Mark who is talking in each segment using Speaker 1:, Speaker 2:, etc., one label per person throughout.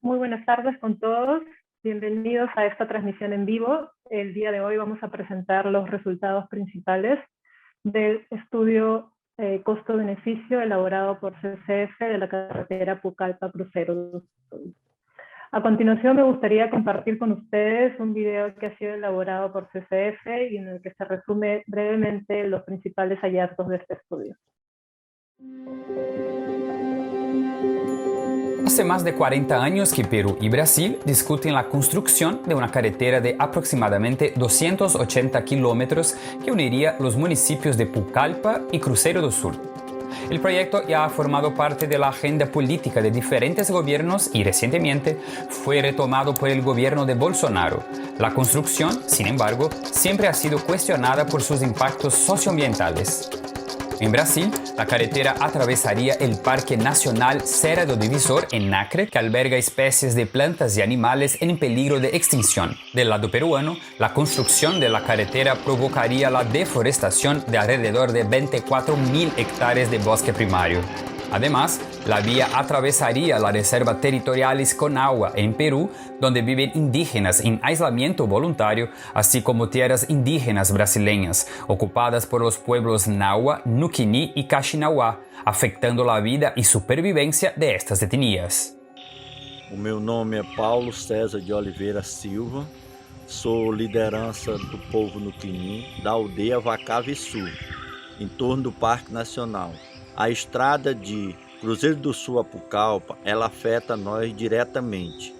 Speaker 1: Muy buenas tardes con todos. Bienvenidos a esta transmisión en vivo. El día de hoy vamos a presentar los resultados principales del estudio costo-beneficio elaborado por CCF de la carretera Pucallpa-Crucero. A continuación me gustaría compartir con ustedes un video que ha sido elaborado por CCF y en el que se resume brevemente los principales hallazgos de este estudio.
Speaker 2: Hace más de 40 años que Perú y Brasil discuten la construcción de una carretera de aproximadamente 280 kilómetros que uniría los municipios de Pucallpa y Cruzeiro do Sul. El proyecto ya ha formado parte de la agenda política de diferentes gobiernos y recientemente fue retomado por el gobierno de Bolsonaro. La construcción, sin embargo, siempre ha sido cuestionada por sus impactos socioambientales. En Brasil, la carretera atravesaría el Parque Nacional Serra do Divisor en Acre, que alberga especies de plantas y animales en peligro de extinción. Del lado peruano, la construcción de la carretera provocaría la deforestación de alrededor de 24.000 hectáreas de bosque primario. Además, la vía atravesaría la Reserva Territorialis Conagua en Perú, donde viven indígenas en aislamiento voluntario, así como tierras indígenas brasileñas, ocupadas por los pueblos Nahua, Nuquini y Kaxinawa, afectando la vida y supervivencia de estas etnias.
Speaker 3: O meu nome é Paulo César de Oliveira Silva, sou liderança do povo Nuquini, da aldeia Vacaviçu, em torno do Parque Nacional. A estrada de Cruzeiro do Sul a Pucallpa, ela afeta nós diretamente,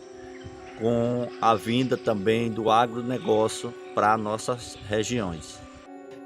Speaker 3: com a vinda também do agronegócio para nossas regiões.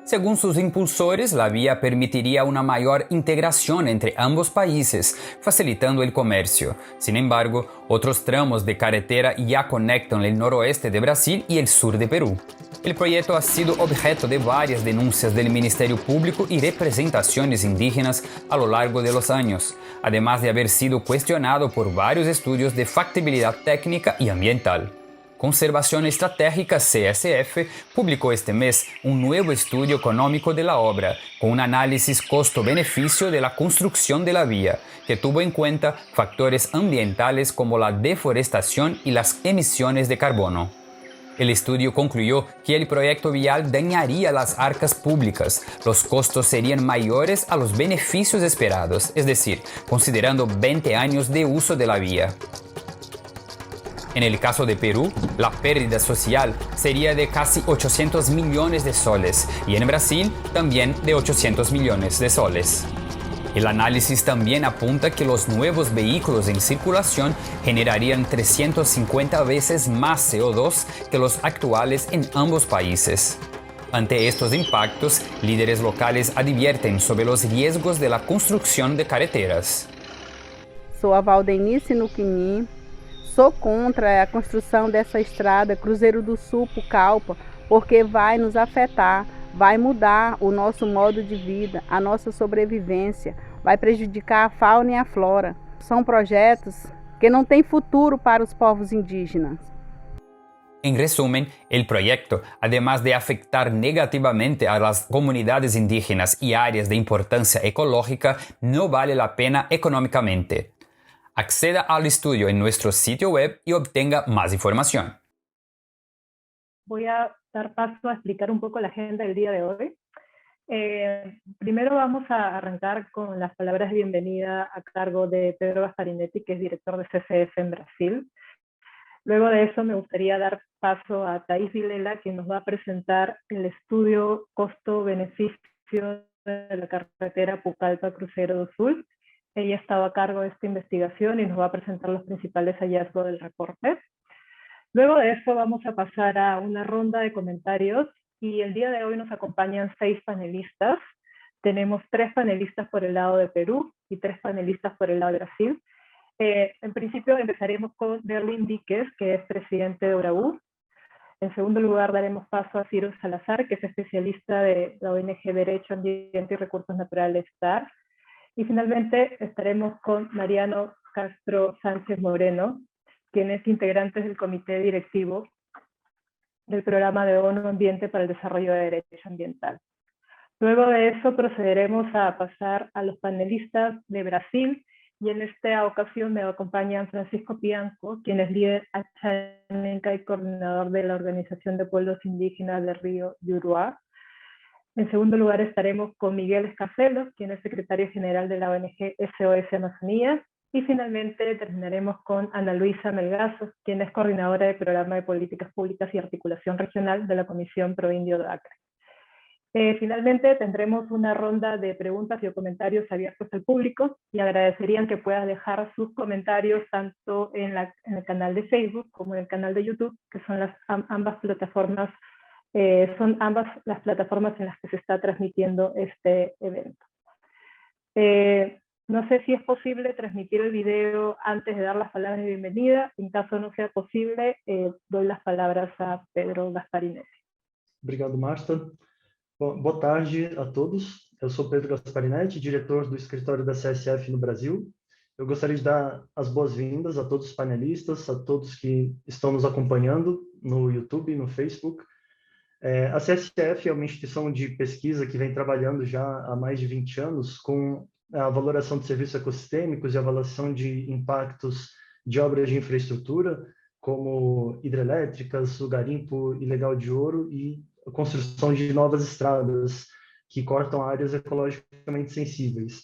Speaker 2: Según sus impulsores, la vía permitiría una mayor integración entre ambos países, facilitando el comercio. Sin embargo, otros tramos de carretera ya conectan el noroeste de Brasil y el sur de Perú. El proyecto ha sido objeto de varias denuncias del Ministerio Público y representaciones indígenas a lo largo de los años, además de haber sido cuestionado por varios estudios de factibilidad técnica y ambiental. Conservación Estratégica CSF publicó este mes un nuevo estudio económico de la obra, con un análisis costo-beneficio de la construcción de la vía, que tuvo en cuenta factores ambientales como la deforestación y las emisiones de carbono. El estudio concluyó que el proyecto vial dañaría las arcas públicas, los costos serían mayores a los beneficios esperados, es decir, considerando 20 años de uso de la vía. En el caso de Perú, la pérdida social sería de casi 800 millones de soles y en Brasil también de 800 millones de soles. El análisis también apunta que los nuevos vehículos en circulación generarían 350 veces más CO2 que los actuales en ambos países. Ante estos impactos, líderes locales advierten sobre los riesgos de la construcción de carreteras.
Speaker 4: Sou a Valdenice Nuquini. Sou contra a construção dessa estrada Cruzeiro do Sul Pucallpa, porque vai nos afetar, vai mudar o nosso modo de vida, a nossa sobrevivência, vai prejudicar a fauna e a flora. São projetos que não têm futuro para os povos indígenas.
Speaker 2: En resumen, el proyecto, además de afectar negativamente a las comunidades indígenas y áreas de importancia ecológica, no vale la pena económicamente. Acceda al estudio en nuestro sitio web y obtenga más información.
Speaker 1: Voy a dar paso a explicar un poco la agenda del día de hoy. Primero vamos a arrancar con las palabras de bienvenida a cargo de Pedro Gasparinetti, que es director de CCF en Brasil. Luego de eso me gustaría dar paso a Thais Vilela, quien nos va a presentar el estudio costo-beneficio de la carretera Pucallpa-Cruzeiro do Sul. Ella estaba a cargo de esta investigación y nos va a presentar los principales hallazgos del reporte. Luego de eso vamos a pasar a una ronda de comentarios y el día de hoy nos acompañan 6 panelistas. Tenemos 3 panelistas por el lado de Perú y 3 panelistas por el lado de Brasil. En principio empezaremos con Berlín Díquez, que es presidente de ORAU. En segundo lugar daremos paso a Ciro Salazar, que es especialista de la ONG Derecho, Ambiente y Recursos Naturales STAR. Y finalmente estaremos con Mariano Castro Sánchez Moreno, quien es integrante del comité directivo del Programa de ONU Ambiente para el Desarrollo de Derecho Ambiental. Luego de eso procederemos a pasar a los panelistas de Brasil y en esta ocasión me acompañan Francisco Pianco, quien es líder achánica y coordinador de la Organización de Pueblos Indígenas del Río Yuruá. En segundo lugar estaremos con Miguel Escarcelo, quien es secretario general de la ONG SOS Amazonía. Y finalmente terminaremos con Ana Luisa Melgazo, quien es coordinadora del Programa de Políticas Públicas y Articulación Regional de la Comisión Proindio de Acre. Finalmente tendremos una ronda de preguntas y comentarios abiertos al público y agradecerían que puedan dejar sus comentarios tanto en el canal de Facebook como en el canal de YouTube, que son ambas plataformas. Son ambas las plataformas en las que se está transmitiendo este evento. No sé si es posible transmitir el video antes de dar las palabras de bienvenida. En caso no sea posible, doy las palabras a Pedro Gasparinesi.
Speaker 5: Obrigado, Marta. Boa tarde a todos. Eu sou Pedro Gasparinetti, diretor do escritório da CSF no Brasil. Eu gostaria de dar as boas-vindas a todos os panelistas, a todos que estão nos acompanhando no YouTube, no Facebook. A CSF é uma instituição de pesquisa que vem trabalhando já há mais de 20 anos com a valoração de serviços ecossistêmicos e a avaliação de impactos de obras de infraestrutura, como hidrelétricas, o garimpo ilegal de ouro e a construção de novas estradas que cortam áreas ecologicamente sensíveis.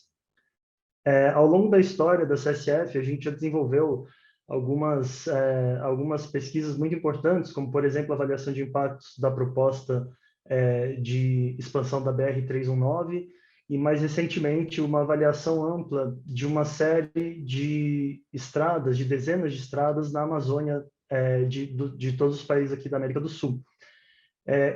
Speaker 5: Ao longo da história da CSF, a gente já desenvolveu algumas pesquisas muito importantes, como, por exemplo, a avaliação de impactos da proposta de expansão da BR-319 e, mais recentemente, uma avaliação ampla de uma série de estradas, de dezenas de estradas na Amazônia de todos os países aqui da América do Sul.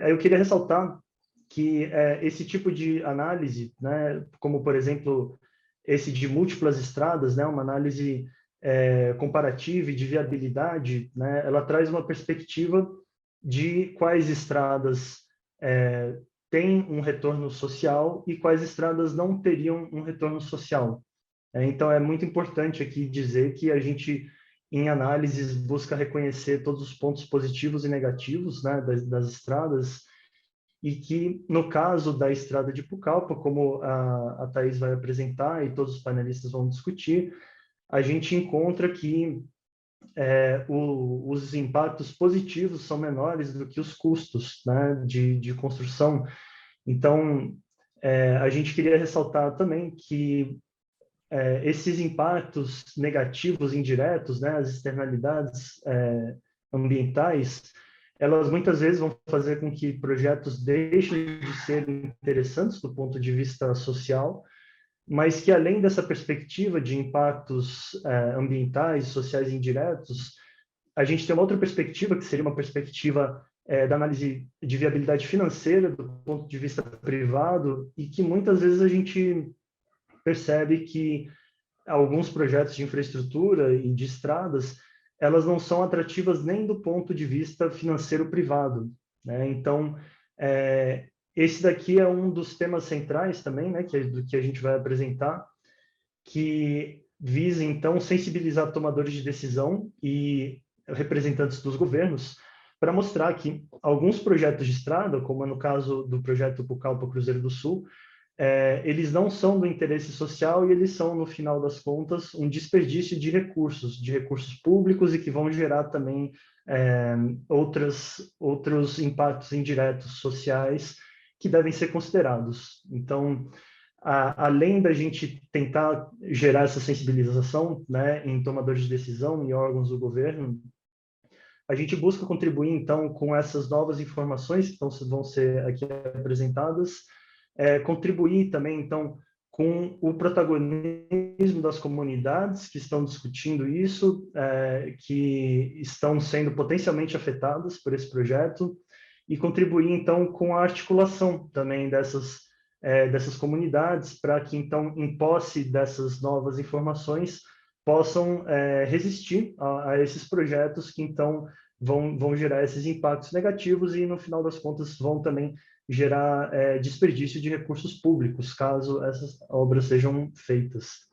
Speaker 5: Eu queria ressaltar que esse tipo de análise, né, como, por exemplo, esse de múltiplas estradas, né, uma análise comparativa e de viabilidade, né, ela traz uma perspectiva de quais estradas têm um retorno social e quais estradas não teriam um retorno social. Então, é muito importante aqui dizer que a gente, em análises, busca reconhecer todos os pontos positivos e negativos, né, das estradas, e que, no caso da estrada de Pucallpa, como a Thaís vai apresentar e todos os panelistas vão discutir, a gente encontra que os impactos positivos são menores do que os custos, né, de construção. Então, a gente queria ressaltar também que esses impactos negativos indiretos, né, as externalidades ambientais, elas muitas vezes vão fazer com que projetos deixem de ser interessantes do ponto de vista social, mas que, além dessa perspectiva de impactos ambientais, sociais indiretos, a gente tem uma outra perspectiva, que seria uma perspectiva da análise de viabilidade financeira do ponto de vista privado, e que muitas vezes a gente percebe que alguns projetos de infraestrutura e de estradas, elas não são atrativas nem do ponto de vista financeiro privado, né? Então, esse daqui é um dos temas centrais também, né, do que a gente vai apresentar, que visa, então, sensibilizar tomadores de decisão e representantes dos governos para mostrar que alguns projetos de estrada, como é no caso do projeto Pucallpa Cruzeiro do Sul, eles não são do interesse social e eles são, no final das contas, um desperdício de recursos públicos e que vão gerar também outros impactos indiretos sociais que devem ser considerados. Então, além da gente tentar gerar essa sensibilização, né, em tomadores de decisão e órgãos do governo, a gente busca contribuir, então, com essas novas informações que vão ser aqui apresentadas, contribuir também, então, com o protagonismo das comunidades que estão discutindo isso, que estão sendo potencialmente afetadas por esse projeto, e contribuir, então, com a articulação também dessas comunidades, para que, então, em posse dessas novas informações, possam resistir a esses projetos que, então, vão gerar esses impactos negativos e, no final das contas, vão também gerar desperdício de recursos públicos, caso essas obras sejam feitas.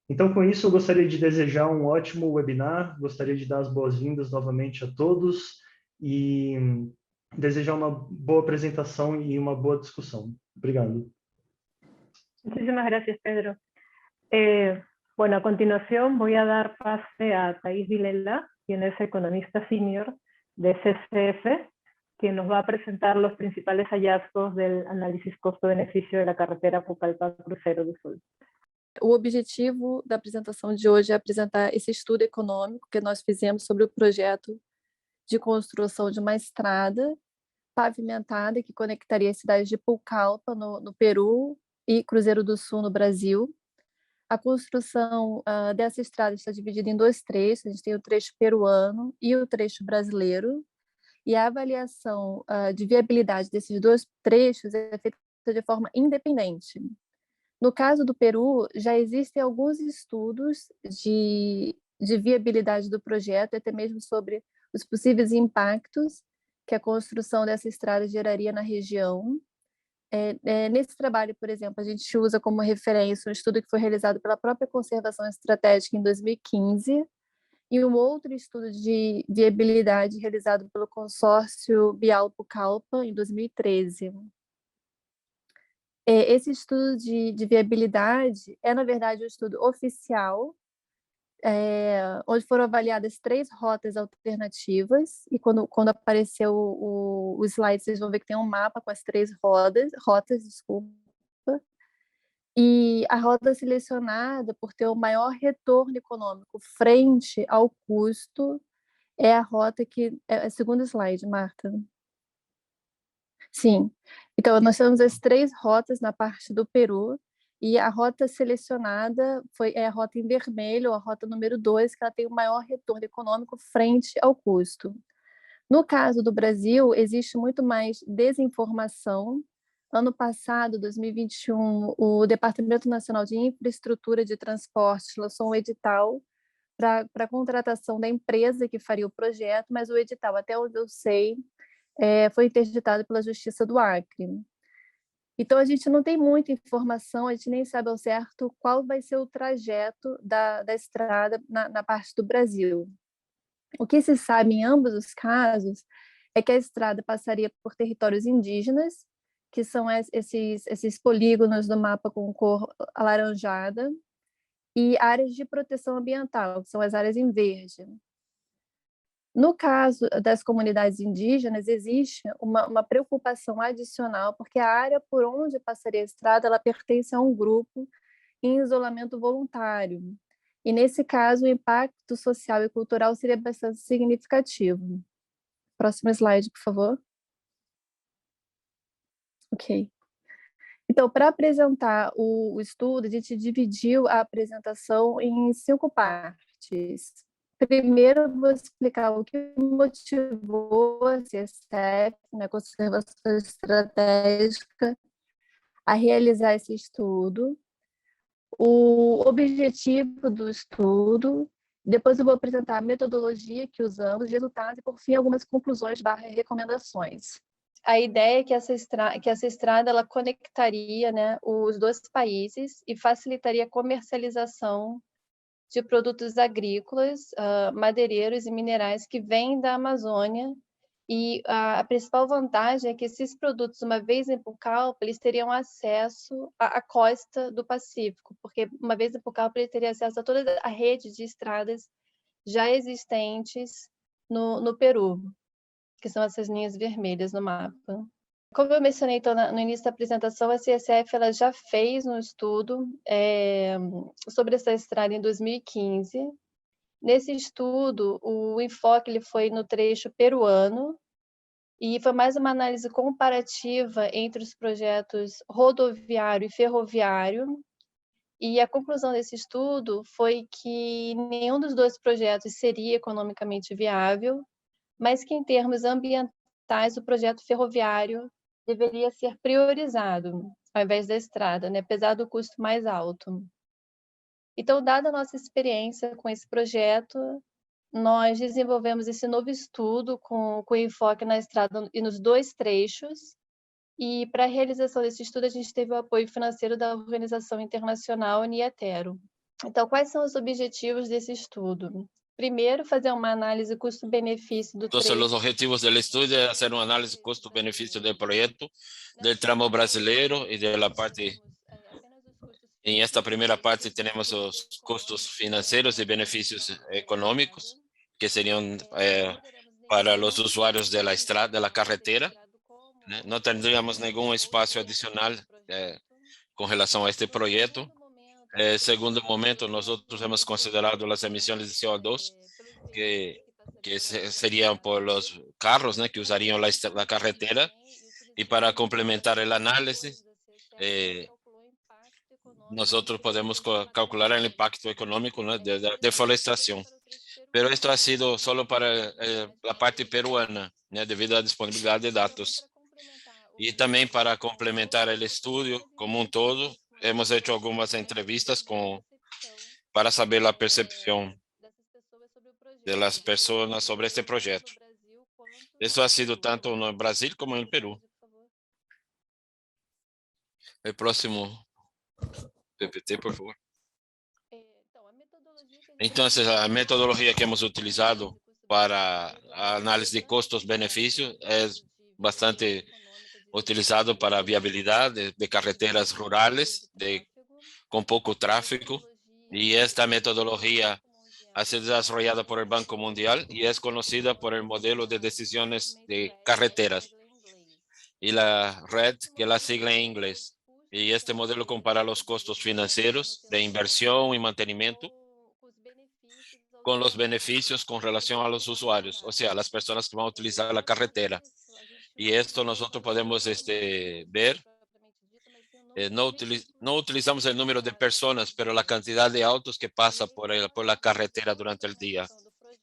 Speaker 5: Então, com isso, eu gostaria de desejar um ótimo webinar, gostaria de dar as boas-vindas novamente a todos e desejar uma boa apresentação e uma boa discussão. Obrigado.
Speaker 1: Muchísimas gracias, Pedro. Bueno, a continuación voy a dar pase a Thais Vilela, quien es economista senior de CCF, quien nos va a presentar los principales hallazgos del análisis costo-benefício de la carretera Pucallpa-Cruzeiro do Sul.
Speaker 6: O objetivo da apresentação de hoje é apresentar esse estudo econômico que nós fizemos sobre o projeto de construção de uma estrada pavimentada que conectaria as cidades de Pucallpa, no Peru, e Cruzeiro do Sul, no Brasil. A construção dessa estrada está dividida em 2 trechos, a gente tem o trecho peruano e o trecho brasileiro, e a avaliação de viabilidade desses 2 trechos é feita de forma independente. No caso do Peru, já existem alguns estudos de viabilidade do projeto, até mesmo sobre os possíveis impactos que a construção dessa estrada geraria na região. Nesse trabalho, por exemplo, a gente usa como referência um estudo que foi realizado pela própria Conservação Estratégica em 2015 e um outro estudo de viabilidade realizado pelo consórcio Bial-Pucallpa em 2013. Esse estudo de viabilidade é, na verdade, um estudo oficial, onde foram avaliadas 3 rotas alternativas, e quando apareceu o slide, vocês vão ver que tem um mapa com as 3 rotas, desculpa, e a rota selecionada por ter o maior retorno econômico frente ao custo é a rota que... É o segundo slide, Marta. Sim. Então, nós temos as 3 rotas na parte do Peru, e a rota selecionada é a rota em vermelho, a rota número 2, que ela tem o maior retorno econômico frente ao custo. No caso do Brasil, existe muito mais desinformação. Ano passado, 2021, o Departamento Nacional de Infraestrutura de Transporte lançou um edital para a contratação da empresa que faria o projeto, mas o edital, até onde eu sei, foi interditado pela Justiça do Acre. Então, a gente não tem muita informação, a gente nem sabe ao certo qual vai ser o trajeto da estrada na parte do Brasil. O que se sabe em ambos os casos é que a estrada passaria por territórios indígenas, que são esses polígonos do mapa com cor alaranjada, e áreas de proteção ambiental, que são as áreas em verde. No caso das comunidades indígenas, existe uma preocupação adicional, porque a área por onde passaria a estrada, ela pertence a um grupo em isolamento voluntário. E, nesse caso, o impacto social e cultural seria bastante significativo. Próximo slide, por favor. Ok. Então, para apresentar o estudo, a gente dividiu a apresentação em 5 partes. Primeiro, eu vou explicar o que motivou a CSF, a Conservação Estratégica, a realizar esse estudo, o objetivo do estudo, depois eu vou apresentar a metodologia que usamos, resultados e, por fim, algumas conclusões/recomendações. A ideia é que essa estrada ela conectaria, né, os 2 países e facilitaria a comercialização de produtos agrícolas, madeireiros e minerais que vêm da Amazônia. E a principal vantagem é que esses produtos, uma vez em Pucallpa, eles teriam acesso à costa do Pacífico, porque uma vez em Pucallpa, ele teria acesso a toda a rede de estradas já existentes no Peru, que são essas linhas vermelhas no mapa. Como eu mencionei então, no início da apresentação, a CSF ela já fez um estudo sobre essa estrada em 2015. Nesse estudo, o enfoque ele foi no trecho peruano e foi mais uma análise comparativa entre os projetos rodoviário e ferroviário. E a conclusão desse estudo foi que nenhum dos 2 projetos seria economicamente viável, mas que, em termos ambientais, o projeto ferroviário deveria ser priorizado, ao invés da estrada, né, apesar do custo mais alto. Então, dada a nossa experiência com esse projeto, nós desenvolvemos esse novo estudo com enfoque na estrada e nos 2 trechos, e para a realização desse estudo, a gente teve o apoio financeiro da Organização Internacional Niatero. Então, quais são os objetivos desse estudo? Primeiro, fazer uma análise custo-benefício do trecho.
Speaker 7: Entonces, los objetivos del estudio es hacer un análisis costo-beneficio del proyecto, del tramo brasileiro y de la parte En esta primera parte tenemos los costos financieros y beneficios económicos, que serían para los usuarios de la estrada, de la carretera. No tendríamos ningún espacio adicional con relación a este proyecto. Segundo momento, nosotros hemos considerado las emisiones de CO2 que serían por los carros, que usarían la carretera. Y para complementar el análisis, nosotros podemos calcular el impacto económico de la deforestación. Pero esto ha sido solo para la parte peruana, debido a la disponibilidad de datos. Y también para complementar el estudio como un todo, hemos hecho algunas entrevistas para saber la percepción de las personas sobre este proyecto. Eso ha sido tanto en Brasil como en el Perú. El próximo PPT, por favor. Entonces, la metodología que hemos utilizado para análisis de costos-beneficios es bastante utilizado para viabilidad de carreteras rurales con poco tráfico. Y esta metodología ha sido desarrollada por el Banco Mundial y es conocida por el modelo de decisiones de carreteras y la RED, que es la sigla en inglés. Y este modelo compara los costos financieros de inversión y mantenimiento con los beneficios con relación a los usuarios, o sea, las personas que van a utilizar la carretera. Y esto nosotros podemos ver. No utilizamos el número de personas, pero la cantidad de autos que pasa por la carretera durante el día.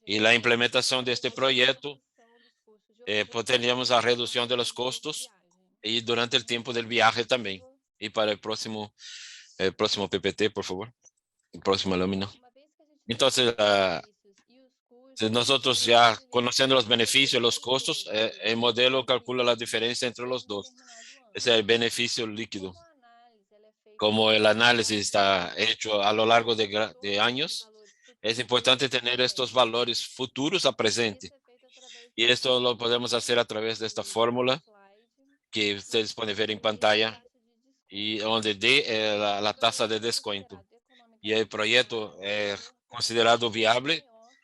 Speaker 7: Y la implementación de este proyecto, pues tendríamos la reducción de los costos y durante el tiempo del viaje también. Y para el próximo PPT, por favor, el próximo lámina. Entonces, nosotros ya conociendo los beneficios y los costos, el modelo calcula la diferencia entre los dos. Ese es el beneficio líquido. Como el análisis está hecho a lo largo de años, es importante tener estos valores futuros a presente. Y esto lo podemos hacer a través de esta fórmula que ustedes pueden ver en pantalla y donde D la tasa de descuento. Y el proyecto es considerado viable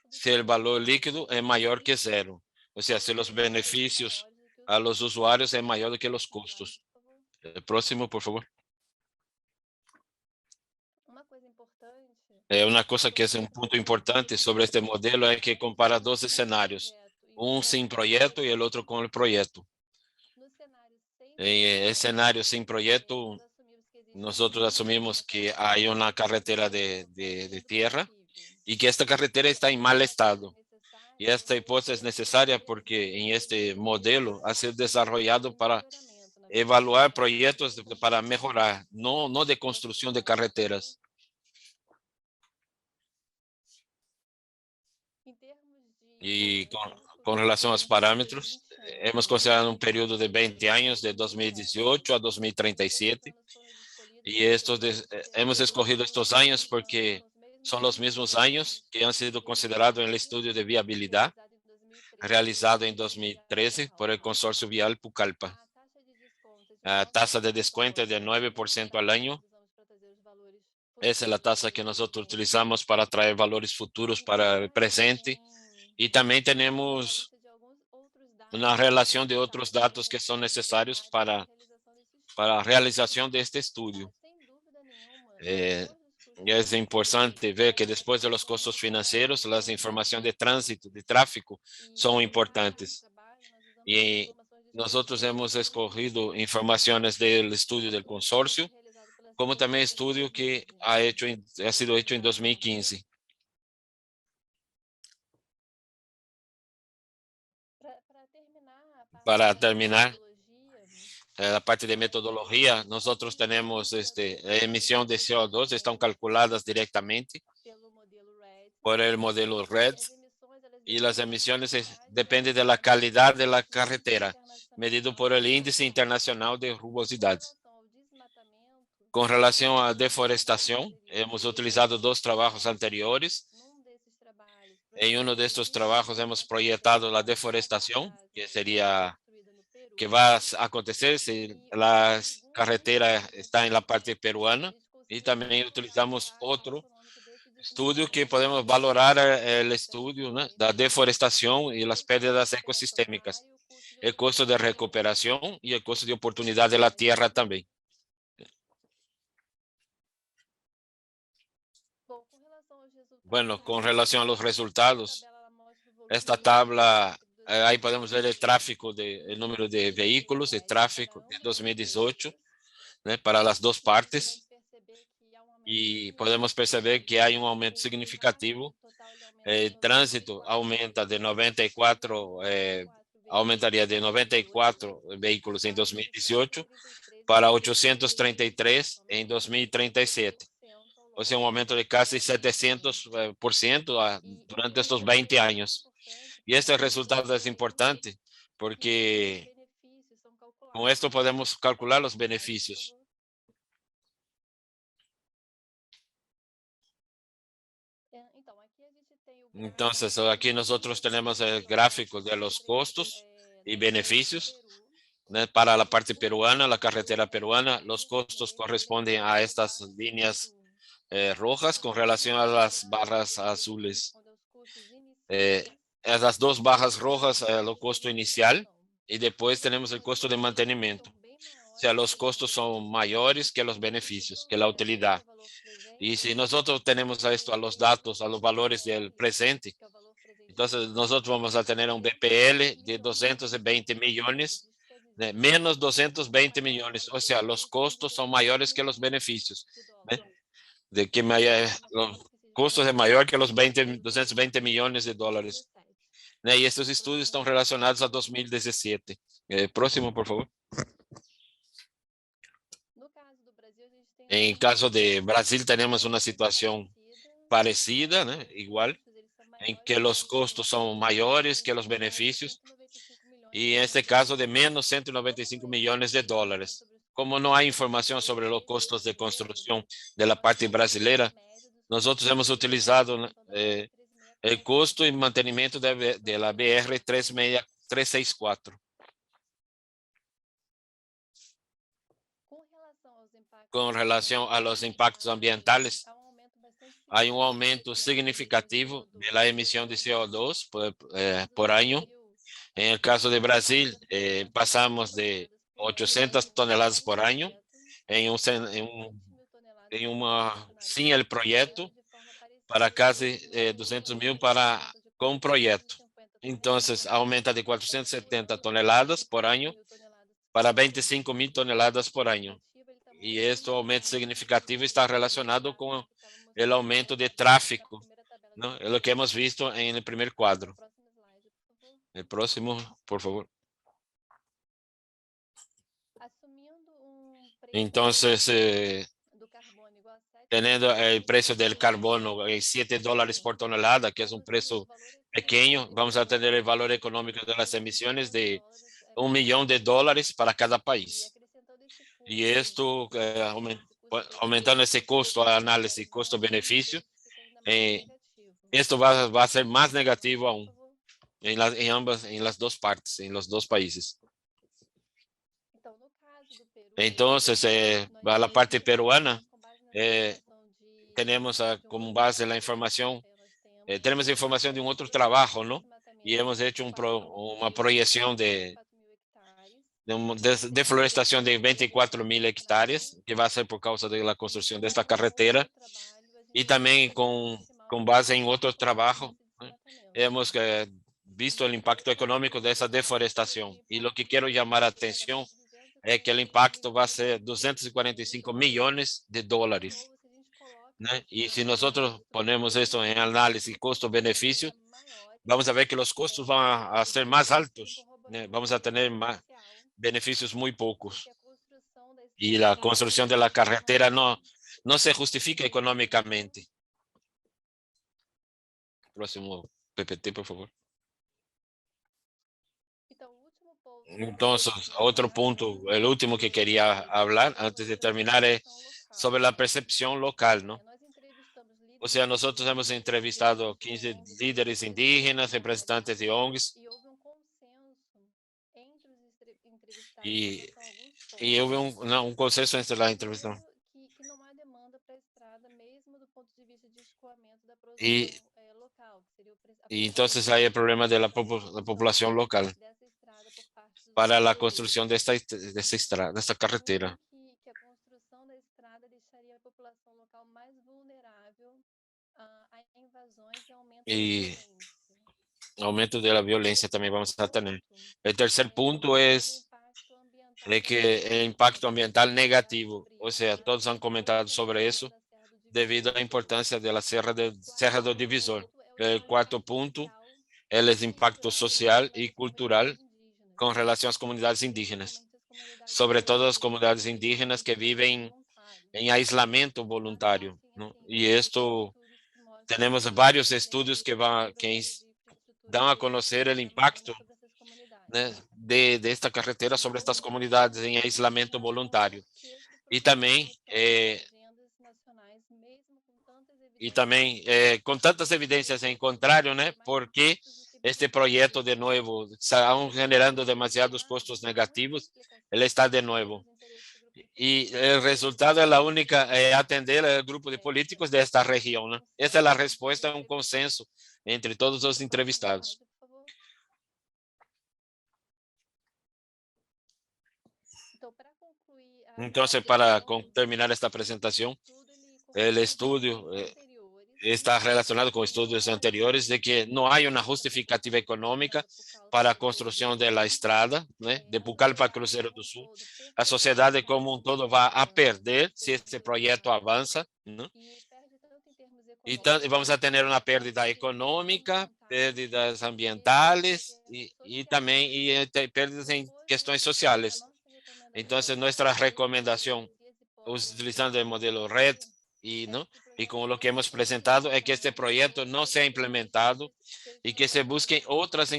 Speaker 7: si el valor líquido es mayor que cero. O sea, si los beneficios a los usuarios es mayor que los costos. El próximo, por favor. Una cosa que es un punto importante sobre este modelo es que compara dos escenarios, un sin proyecto y el otro con el proyecto. En el escenario sin proyecto, nosotros asumimos que hay una carretera de tierra y que esta carretera está en mal estado. Y esta hipótesis es necesaria porque en este modelo ha sido desarrollado para evaluar proyectos para mejorar, no de construcción de carreteras. Y con relación a los parámetros, hemos considerado un periodo de 20 años, de 2018 a 2037. Y hemos escogido estos años porque son los mismos años que han sido considerados en el estudio de viabilidad realizado en 2013 por el Consorcio Vial Pucallpa. La tasa de descuento es de 9% al año. Esa es la tasa que nosotros utilizamos para traer valores futuros para el presente. Y también tenemos una relación de otros datos que son necesarios para la realización de este estudio. Es importante ver que después de los costos financieros, las informaciones de tránsito, de tráfico, son importantes. Y nosotros hemos escogido informaciones del estudio del consorcio, como también estudio que ha sido hecho en 2015. Para terminar, la parte de metodología, nosotros tenemos la emisión de CO2, están calculadas directamente por el modelo RED y las emisiones dependen de la calidad de la carretera, medido por el Índice Internacional de Rugosidad. Con relación a deforestación, hemos utilizado dos trabajos anteriores. En uno de estos trabajos hemos proyectado la deforestación, que va a acontecer si la carretera está en la parte peruana, Y también utilizamos otro estudio que podemos valorar el estudio, ¿no?, la deforestación y las pérdidas ecosistémicas, el costo de recuperación y el costo de oportunidad de la tierra también. Bueno, con relación a los resultados, esta tabla, ahí podemos ver el tráfico, el número de vehículos, el tráfico de 2018, ¿no?, para las dos partes. Y podemos perceber que hay un aumento significativo. El tránsito aumenta de 94, aumentaría de 94 vehículos en 2018 para 833 en 2037. O sea, un aumento de casi 700% durante estos 20 años. Y este resultado es importante porque con esto podemos calcular los beneficios. Entonces, aquí nosotros tenemos el gráfico de los costos y beneficios, ¿no?, para la parte peruana, la carretera peruana. Los costos corresponden a estas líneas rojas con relación a las barras azules. Las dos barras rojas, el costo inicial, y después tenemos el costo de mantenimiento. O sea, los costos son mayores que los beneficios, que la utilidad. Y si nosotros tenemos a esto, a los datos, a los valores del presente, entonces nosotros vamos a tener un BPL de 220 millones, menos 220 millones. O sea, los costos son mayores que los beneficios. De que los costos es mayor que los 220 millones de dólares. Y estos estudios están relacionados a 2017. Próximo, por favor. En caso de Brasil tenemos una situación parecida, ¿no?, igual, en que los costos son mayores que los beneficios, y en este caso de menos 195 millones de dólares. Como no hay información sobre los costos de construcción de la parte brasileña, nosotros hemos utilizado, ¿no?, el costo y mantenimiento de la BR 364. Con relación a los impactos ambientales, hay un aumento significativo de la emisión de CO2 por año. En el caso de Brasil, pasamos de 800 toneladas por año sin el proyecto para casi 200.000 con un proyecto. Entonces, aumenta de 470 toneladas por año para 25.000 toneladas por año. Y este aumento significativo está relacionado con el aumento de tráfico, ¿no? Es lo que hemos visto en el primer cuadro. El próximo, por favor. Entonces, teniendo el precio del carbono en $7 por tonelada, que es un precio pequeño, vamos a tener el valor económico de las emisiones de $1 millón para cada país. Y esto, aumentando ese costo, análisis costo-beneficio, esto va a ser más negativo aún en las dos partes, en los dos países. Entonces, para la parte peruana, tenemos como base la información, tenemos información de un otro trabajo, ¿no? Y hemos hecho una proyección de deforestación de 24.000 hectáreas, que va a ser por causa de la construcción de esta carretera. Y también con base en otro trabajo, ¿no?, hemos visto el impacto económico de esa deforestación. Y lo que quiero llamar la atención es que el impacto va a ser 245 millones de dólares, ¿no? Y si nosotros ponemos esto en análisis costo-beneficio, vamos a ver que los costos van a ser más altos, ¿no? Vamos a tener más beneficios muy pocos. Y la construcción de la carretera no se justifica económicamente. Próximo PPT, por favor. Entonces, otro punto, el último que quería hablar antes de terminar es sobre la percepción local, ¿no? O sea, nosotros hemos entrevistado 15 líderes indígenas, representantes de ONGs, y hubo un consenso entre la entrevista y, y entonces hay el problema de la población local para la construcción de esta carretera. Y aumento de la violencia también vamos a tener. El tercer punto es de que el impacto ambiental negativo, o sea, todos han comentado sobre eso debido a la importancia de la Serra do Divisor. El cuarto punto es el impacto social y cultural con relación a las comunidades indígenas, sobre todo las comunidades indígenas que viven en aislamiento voluntario, ¿no? Y esto tenemos varios estudios que dan a conocer el impacto, né, de esta carretera sobre estas comunidades em aislamiento voluntário. E também com tantas evidências em contrário, né, porque este projeto de novo está generando demasiados custos negativos, ele está de novo. E o resultado é a única, atender o grupo de políticos desta região, né? Essa é a resposta, é um consenso entre todos os entrevistados. Então, para terminar esta apresentação, o estudo está relacionado com estudos anteriores de que não há uma justificativa econômica para a construção da estrada, né, de Pucallpa a Cruzeiro do Sul. A sociedade como um todo vai a perder se esse projeto avança, né? E vamos a ter uma perda econômica, perdas ambientais e também perdas em questões sociais. Então, nossa recomendação, utilizando o modelo RED y con lo que hemos presentado, es que este proyecto no sea implementado y que se busquen otras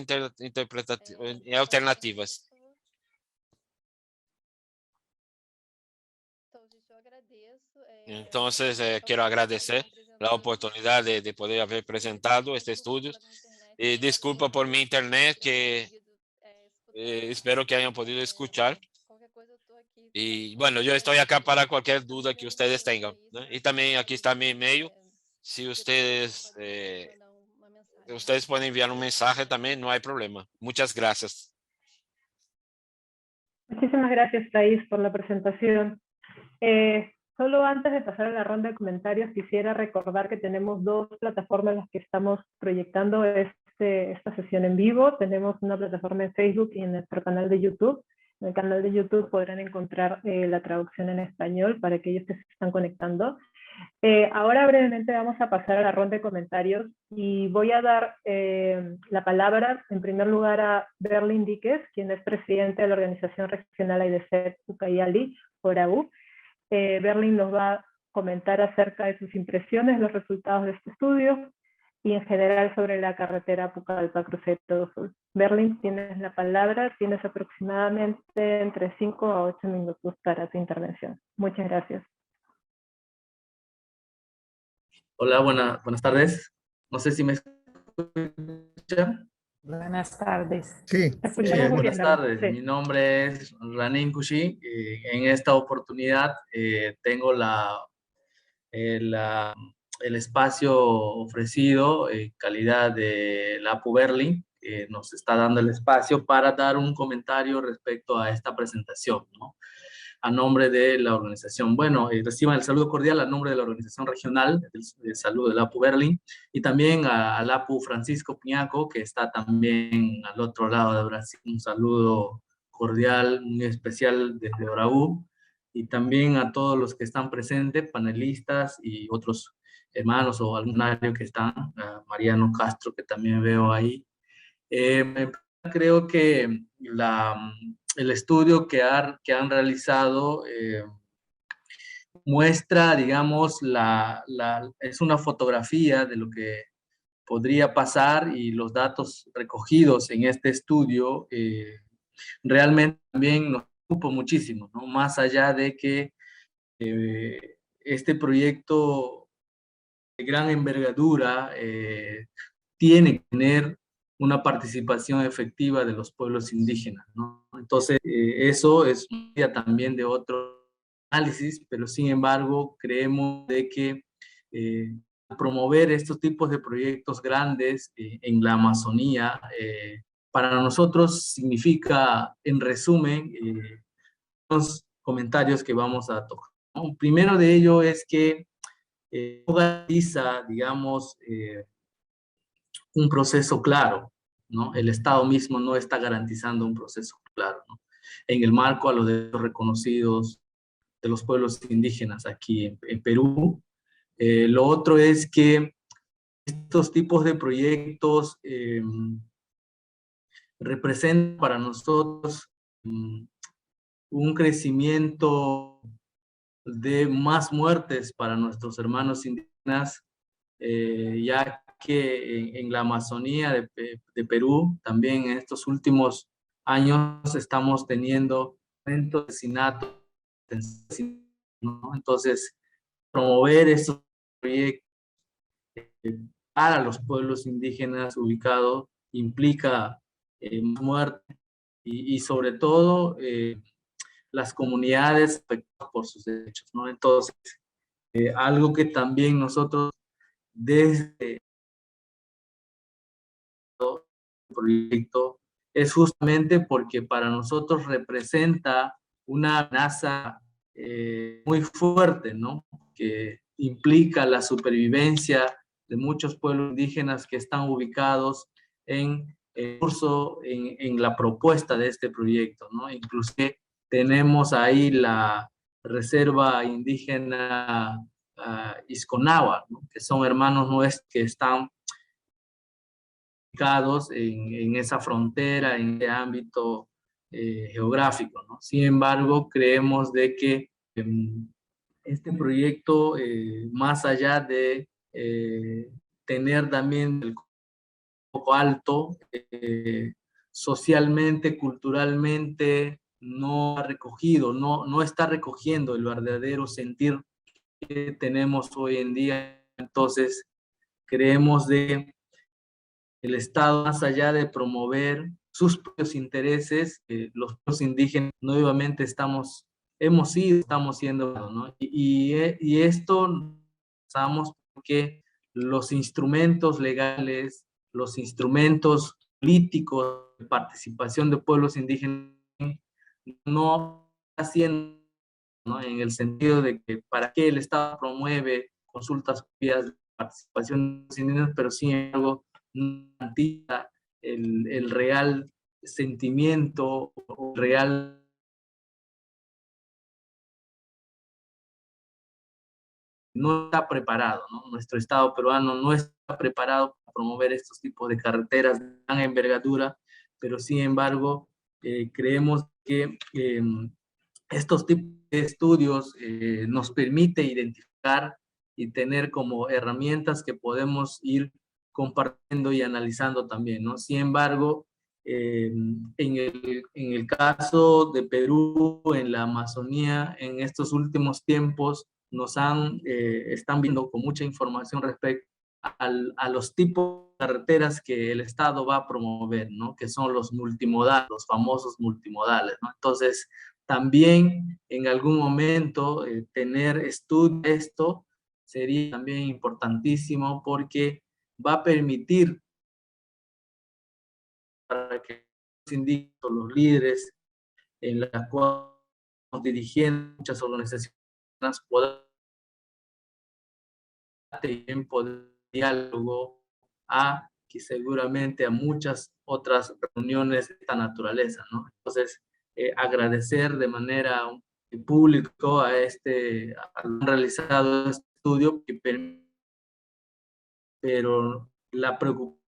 Speaker 7: alternativas. Entonces, quiero agradecer la oportunidad de poder haber presentado este estudio. Disculpa por mi internet, que espero que hayan podido escuchar. Y bueno, yo estoy acá para cualquier duda que ustedes tengan, ¿no? Y también aquí está mi email. Si ustedes pueden enviar un mensaje también, no hay problema. Muchas gracias.
Speaker 1: Muchísimas gracias, Thais, por la presentación. Solo antes de pasar a la ronda de comentarios, quisiera recordar que tenemos dos plataformas en las que estamos proyectando esta sesión en vivo. Tenemos una plataforma en Facebook y en nuestro canal de YouTube. En el canal de YouTube podrán encontrar la traducción en español para aquellos que se están conectando. Ahora brevemente vamos a pasar a la ronda de comentarios y voy a dar la palabra en primer lugar a Berlín Díquez, quien es presidente de la Organización Regional AIDC Ucayali, ORAU. Berlín nos va a comentar acerca de sus impresiones, los resultados de este estudio y en general sobre la carretera Pucallpa-Cruzeiro do Sul. Berlín, tienes la palabra, tienes aproximadamente entre 5 a 8 minutos para tu intervención. Muchas gracias.
Speaker 8: Hola, buenas tardes. No sé si me escuchan.
Speaker 9: Buenas tardes.
Speaker 5: Sí.
Speaker 8: Buenas tardes.
Speaker 1: Sí.
Speaker 8: Mi nombre es Ranin Kushi. En esta oportunidad tengo el espacio ofrecido en calidad de la APU Berlín, que nos está dando el espacio para dar un comentario respecto a esta presentación, ¿no? A nombre de la organización. Bueno, reciban el saludo cordial a nombre de la Organización Regional de Salud de la APU Berlín y también al APU Francisco Piñaco, que está también al otro lado de Brasil. Un saludo cordial, muy especial desde ORAU y también a todos los que están presentes, panelistas y otros hermanos o alumnarios que están, Mariano Castro, que también veo ahí. Creo que el estudio que han realizado muestra, digamos, es una fotografía de lo que podría pasar y los datos recogidos en este estudio realmente también nos preocupa muchísimo, ¿no? Más allá de que este proyecto de gran envergadura tiene que tener una participación efectiva de los pueblos indígenas, ¿no? Entonces, eso es también de otro análisis, pero sin embargo, creemos de que promover estos tipos de proyectos grandes en la Amazonía, para nosotros significa, en resumen, los comentarios que vamos a tocar, ¿no? Primero de ello es que no garantiza, digamos, un proceso claro, ¿no? El Estado mismo no está garantizando un proceso claro, ¿no? En el marco a los derechos reconocidos de los pueblos indígenas aquí en Perú. Lo otro es que estos tipos de proyectos representan para nosotros un crecimiento de más muertes para nuestros hermanos indígenas, ya que en la Amazonía de Perú, también en estos últimos años estamos teniendo asesinatos, ¿no? Entonces, promover estos proyectos para los pueblos indígenas ubicados implica muerte y sobre todo las comunidades afectadas por sus derechos, ¿no? Entonces, algo que también nosotros desde el proyecto es justamente porque para nosotros representa una amenaza muy fuerte, ¿no? Que implica la supervivencia de muchos pueblos indígenas que están ubicados en curso en la propuesta de este proyecto, ¿no? Inclusive tenemos ahí la reserva indígena Isconagua, ¿no? Que son hermanos nuestros que están ubicados en esa frontera, en ese ámbito geográfico, ¿no? Sin embargo, creemos de que este proyecto, más allá de tener también el poco alto, socialmente, culturalmente, no ha recogido, no está recogiendo el verdadero sentir que tenemos hoy en día. Entonces, creemos de el Estado, más allá de promover sus propios intereses, los pueblos indígenas nuevamente estamos siendo, ¿no? Y esto pensamos porque los instrumentos legales, los instrumentos políticos de participación de pueblos indígenas no están haciendo, ¿no? En el sentido de que para qué el Estado promueve consultas de participación de los indígenas, pero sin embargo no garantiza el real sentimiento o real no está preparado, ¿no? Nuestro Estado peruano no está preparado para promover estos tipos de carreteras de gran envergadura, pero sin embargo creemos que estos tipos de estudios nos permite identificar y tener como herramientas que podemos ir compartiendo y analizando también, ¿no? Sin embargo, en el caso de Perú, en la Amazonía, en estos últimos tiempos, están viendo con mucha información respecto a los tipos de carreteras que el Estado va a promover, ¿no? Que son los multimodales, los famosos multimodales, ¿no? Entonces, también en algún momento tener estudio de esto sería también importantísimo porque va a permitir para que los indígenas, los líderes en la cual nos dirigiendo muchas organizaciones puedan poder diálogo que seguramente a muchas otras reuniones de esta naturaleza, ¿no? Entonces, agradecer de manera pública han realizado este estudio, pero la preocupación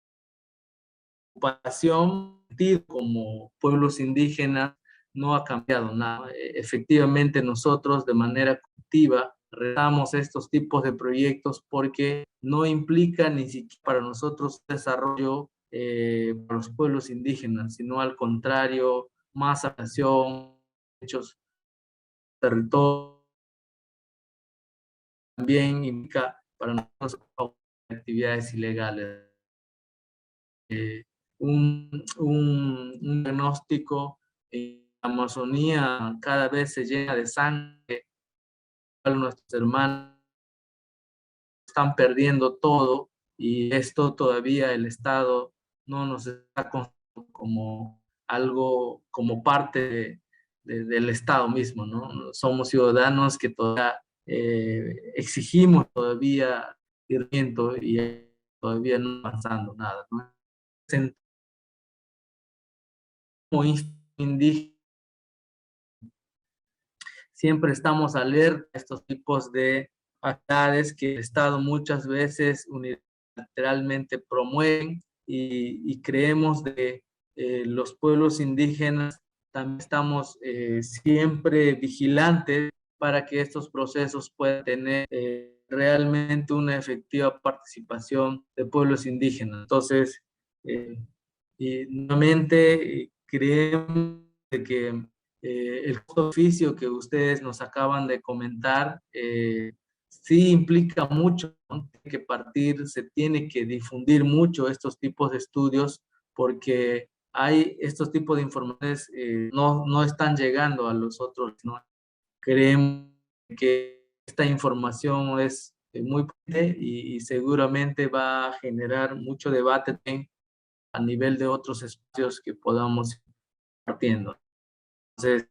Speaker 8: como pueblos indígenas no ha cambiado nada. Efectivamente, nosotros de manera activa realizamos estos tipos de proyectos porque no implica ni siquiera para nosotros desarrollo para los pueblos indígenas, sino al contrario, más acción, hechos, territorio, también implica para nosotros actividades ilegales. Un diagnóstico en la Amazonía cada vez se llena de sangre, nuestros hermanos están perdiendo todo y esto todavía el Estado no nos está considerando como algo, como parte del Estado mismo, ¿no? Somos ciudadanos que todavía exigimos todavía y todavía no avanzando nada, ¿no? Como indígenas, siempre estamos alerta a estos tipos de actividades que el Estado muchas veces unilateralmente promueven y creemos de los pueblos indígenas también estamos siempre vigilantes para que estos procesos puedan tener realmente una efectiva participación de pueblos indígenas. Entonces, y nuevamente creemos que el oficio que ustedes nos acaban de comentar sí implica mucho, ¿no? Tiene que partir, se tiene que difundir mucho estos tipos de estudios porque hay estos tipos de informaciones no están llegando a los otros, ¿no? Creemos que esta información es muy potente y seguramente va a generar mucho debate a nivel de otros espacios que podamos ir partiendo. Entonces,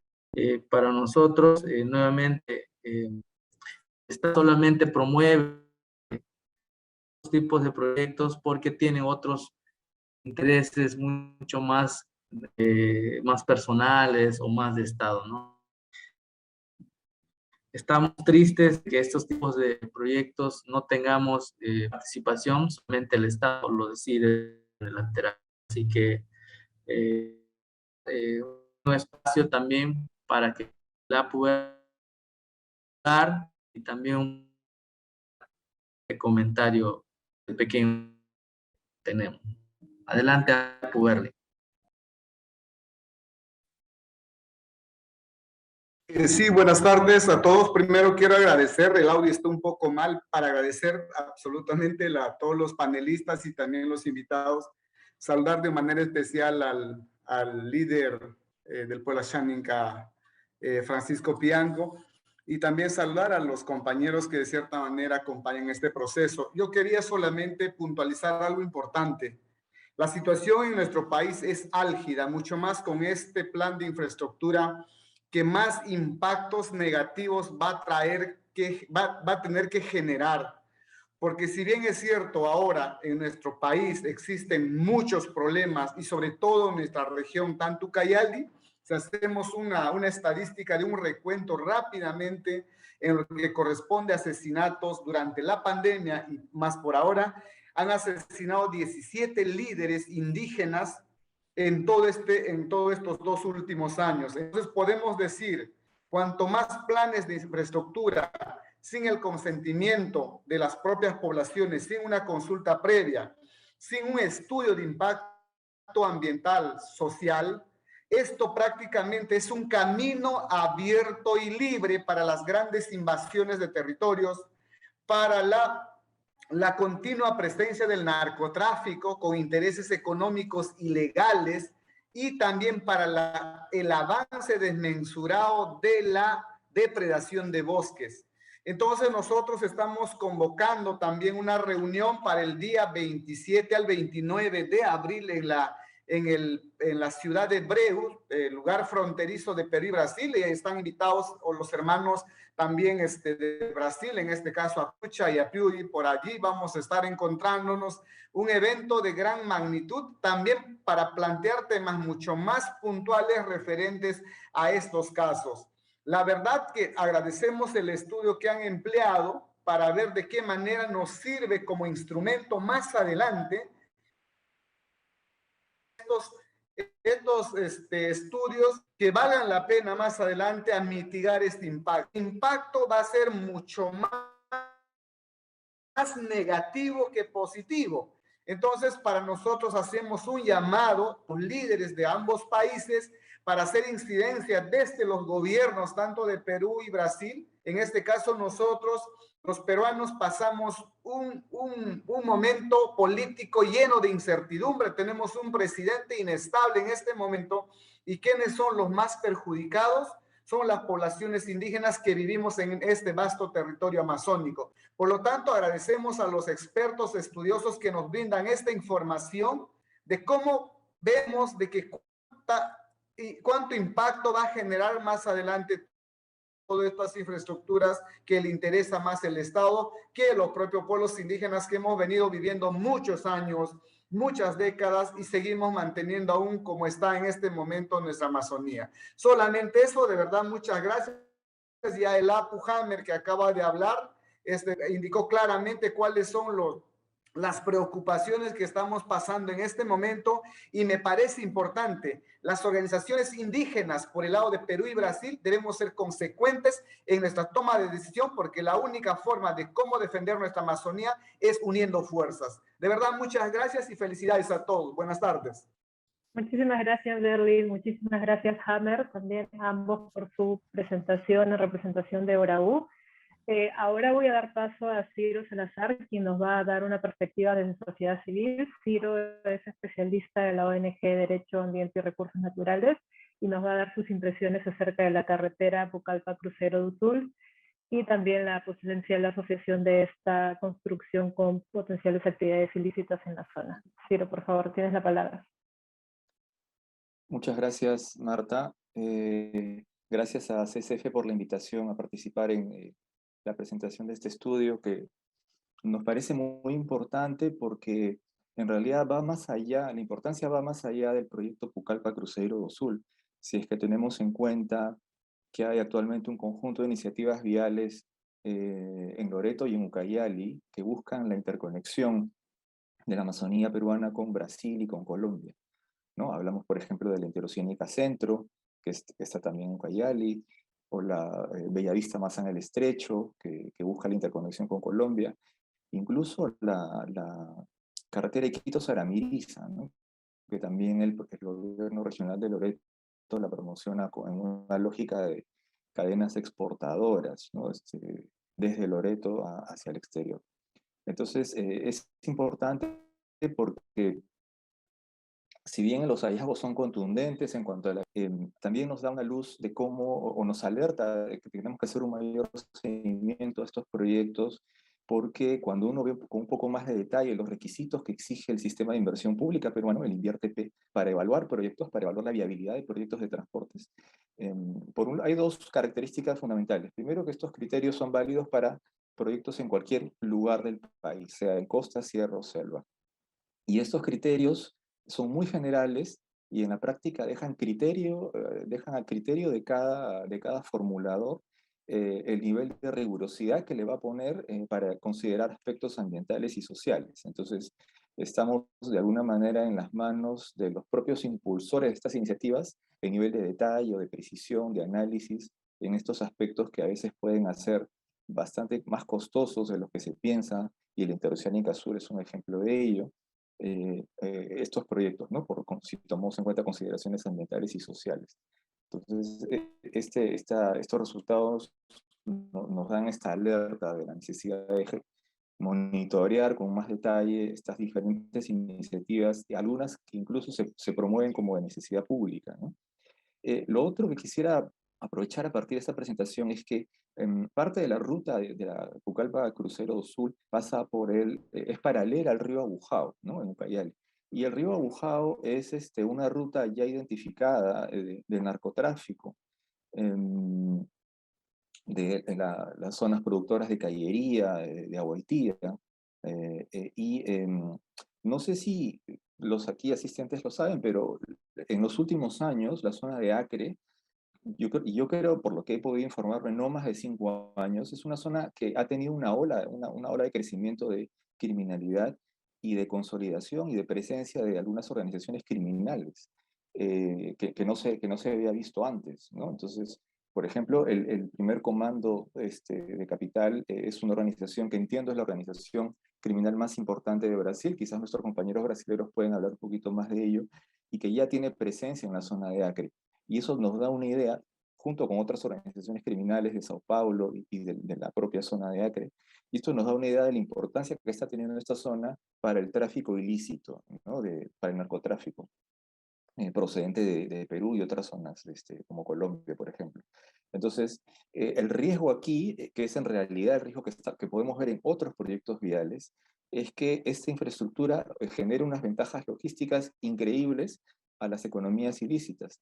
Speaker 8: para nosotros, nuevamente, esta solamente promueve estos tipos de proyectos porque tiene otros intereses mucho más, más personales o más de Estado, ¿no? Estamos tristes que estos tipos de proyectos no tengamos participación, solamente el Estado lo decide unilateral. Así que un espacio también para que la pueda dar y también un comentario pequeño tenemos. Adelante, Puberli.
Speaker 10: Sí, buenas tardes a todos. Primero quiero agradecer, el audio está un poco mal, para agradecer absolutamente a todos los panelistas y también los invitados. Saludar de manera especial al líder del pueblo Xaninca, Francisco Pianco, y también saludar a los compañeros que de cierta manera acompañan este proceso. Yo quería solamente puntualizar algo importante. La situación en nuestro país es álgida, mucho más con este plan de infraestructura que más impactos negativos va a traer, que va a tener que generar. Porque si bien es cierto, ahora en nuestro país existen muchos problemas y sobre todo en nuestra región, tanto Cayaldi, si hacemos una estadística de un recuento rápidamente en lo que corresponde a asesinatos durante la pandemia y más por ahora, han asesinado 17 líderes indígenas en todos estos 2 últimos años. Entonces podemos decir, cuanto más planes de infraestructura sin el consentimiento de las propias poblaciones, sin una consulta previa, sin un estudio de impacto ambiental, social, esto prácticamente es un camino abierto y libre para las grandes invasiones de territorios, para la continua presencia del narcotráfico con intereses económicos ilegales y también para el avance desmensurado de la depredación de bosques. Entonces nosotros estamos convocando también una reunión para el día 27 al 29 de abril en la ciudad de Breu, el lugar fronterizo de Perú y Brasil, y están invitados los hermanos también de Brasil, en este caso a Pucha y a Piuri. Por allí vamos a estar encontrándonos un evento de gran magnitud también para plantear temas mucho más puntuales referentes a estos casos. La verdad que agradecemos el estudio que han empleado para ver de qué manera nos sirve como instrumento más adelante estos estudios que valgan la pena más adelante a mitigar este impacto. El impacto va a ser mucho más negativo que positivo. Entonces, para nosotros hacemos un llamado a los líderes de ambos países para hacer incidencia desde los gobiernos, tanto de Perú y Brasil. En este caso, nosotros, los peruanos, pasamos un momento político lleno de incertidumbre. Tenemos un presidente inestable en este momento. ¿Y quiénes son los más perjudicados? son las poblaciones indígenas que vivimos en este vasto territorio amazónico. Por lo tanto, agradecemos a los expertos estudiosos que nos brindan esta información de cómo vemos de que cuánto impacto va a generar más adelante todas estas infraestructuras que le interesa más el Estado que los propios pueblos indígenas que hemos venido viviendo muchos años, muchas décadas y seguimos manteniendo aún como está en este momento nuestra Amazonía. Solamente eso, de verdad, muchas gracias. Ya el Apu Hammer que acaba de hablar indicó claramente cuáles son las preocupaciones que estamos pasando en este momento y me parece importante, las organizaciones indígenas por el lado de Perú y Brasil debemos ser consecuentes en nuestra toma de decisión porque la única forma de cómo defender nuestra Amazonía es uniendo fuerzas. De verdad, muchas gracias y felicidades a todos. Buenas tardes.
Speaker 1: Muchísimas gracias, Berlin. Muchísimas gracias, Hammer, también a ambos por su presentación en representación de ORAU. Ahora voy a dar paso a Ciro Salazar, quien nos va a dar una perspectiva desde sociedad civil. Ciro es especialista de la ONG Derecho, Ambiente y Recursos Naturales y nos va a dar sus impresiones acerca de la carretera Pucallpa-Crucero do Sul y también la potencial asociación de esta construcción con potenciales actividades ilícitas en la zona. Ciro, por favor, tienes la palabra.
Speaker 11: Muchas gracias, Marta. Gracias a CCF por la invitación a participar en la presentación de este estudio que nos parece muy importante porque en realidad va más allá, la importancia va más allá del proyecto Pucallpa-Cruzeiro do Sul. Si es que tenemos en cuenta que hay actualmente un conjunto de iniciativas viales en Loreto y en Ucayali que buscan la interconexión de la Amazonía peruana con Brasil y con Colombia, ¿no? Hablamos, por ejemplo, de la Interoceánica Centro, que está también en Ucayali, o la Bellavista más en el Estrecho, que busca la interconexión con Colombia, incluso la carretera Iquitos-Aramiriza, ¿no? Que también el gobierno regional de Loreto la promociona en una lógica de cadenas exportadoras, ¿no? Desde Loreto hacia el exterior. Entonces, es importante porque si bien los hallazgos son contundentes en cuanto a también nos da una luz de cómo, o nos alerta de que tenemos que hacer un mayor seguimiento a estos proyectos, porque cuando uno ve con un poco más de detalle los requisitos que exige el sistema de inversión pública peruano, el INVIERTP, para evaluar proyectos, para evaluar la viabilidad de proyectos de transportes, hay dos características fundamentales. Primero, que estos criterios son válidos para proyectos en cualquier lugar del país, sea en costa, sierra o selva. Y estos criterios son muy generales y en la práctica dejan a criterio de cada formulador el nivel de rigurosidad que le va a poner para considerar aspectos ambientales y sociales. Entonces, estamos de alguna manera en las manos de los propios impulsores de estas iniciativas, el nivel de detalle o de precisión, de análisis en estos aspectos que a veces pueden hacer bastante más costosos de lo que se piensa, y el Interoceánica Sur es un ejemplo de ello. Estos proyectos, ¿no? Si tomamos en cuenta consideraciones ambientales y sociales. Entonces, estos resultados nos dan esta alerta de la necesidad de monitorear con más detalle estas diferentes iniciativas, y algunas que incluso se promueven como de necesidad pública, ¿no? Lo otro que quisiera aprovechar a partir de esta presentación es que parte de la ruta de la Pucallpa-Cruzeiro do Sul pasa es paralela al río Abujao, ¿no? En Ucayali. Y el río Abujao es una ruta ya identificada de narcotráfico, de las zonas productoras de callería, de Aguaitía, no sé si los aquí asistentes lo saben, pero en los últimos años la zona de Acre, yo creo, por lo que he podido informarme, no más de 5 años, es una zona que ha tenido una ola de crecimiento de criminalidad y de consolidación y de presencia de algunas organizaciones criminales que no se había visto antes, ¿no? Entonces, por ejemplo, el primer comando de Capital es una organización que entiendo es la organización criminal más importante de Brasil, quizás nuestros compañeros brasileños pueden hablar un poquito más de ello, y que ya tiene presencia en la zona de Acre. Y eso nos da una idea, junto con otras organizaciones criminales de Sao Paulo y de la propia zona de Acre, y esto nos da una idea de la importancia que está teniendo esta zona para el tráfico ilícito, ¿no? Para el narcotráfico. procedente de Perú y otras zonas, como Colombia, por ejemplo. Entonces, el riesgo aquí, que es en realidad el riesgo que podemos ver en otros proyectos viales, es que esta infraestructura genere unas ventajas logísticas increíbles a las economías ilícitas.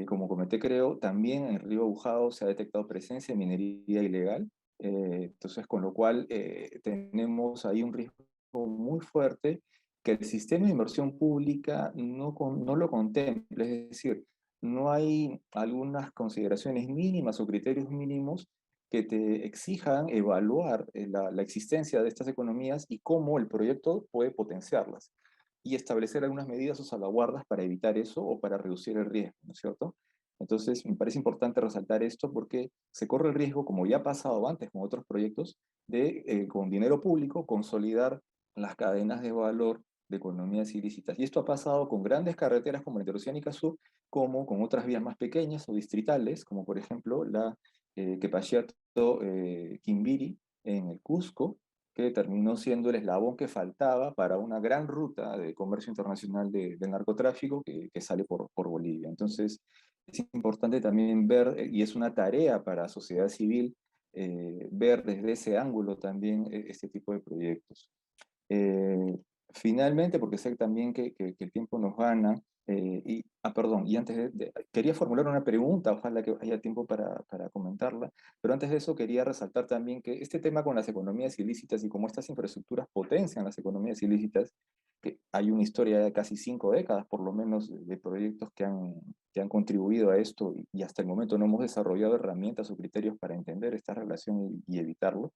Speaker 11: Como comenté, creo, también en el río Bujao se ha detectado presencia de minería ilegal, entonces con lo cual tenemos ahí un riesgo muy fuerte que el sistema de inversión pública no lo contemple, es decir, no hay algunas consideraciones mínimas o criterios mínimos que te exijan evaluar la existencia de estas economías y cómo el proyecto puede potenciarlas y establecer algunas medidas o salvaguardas para evitar eso o para reducir el riesgo, ¿no es cierto? Entonces, me parece importante resaltar esto porque se corre el riesgo, como ya ha pasado antes con otros proyectos, de con dinero público consolidar las cadenas de valor de economías ilícitas. Y esto ha pasado con grandes carreteras como la Interoceánica Sur, como con otras vías más pequeñas o distritales, como por ejemplo la Quepachiato-Quimbiri en el Cusco, que terminó siendo el eslabón que faltaba para una gran ruta de comercio internacional del narcotráfico que sale por Bolivia. Entonces, es importante también ver, y es una tarea para la sociedad civil, ver desde ese ángulo también este tipo de proyectos. Finalmente, porque sé también que el tiempo nos gana, perdón, y antes quería formular una pregunta, ojalá que haya tiempo para comentarla, pero antes de eso quería resaltar también que este tema con las economías ilícitas y cómo estas infraestructuras potencian las economías ilícitas, que hay una historia de casi 5 décadas por lo menos de proyectos que han contribuido a esto y hasta el momento no hemos desarrollado herramientas o criterios para entender esta relación y evitarlo.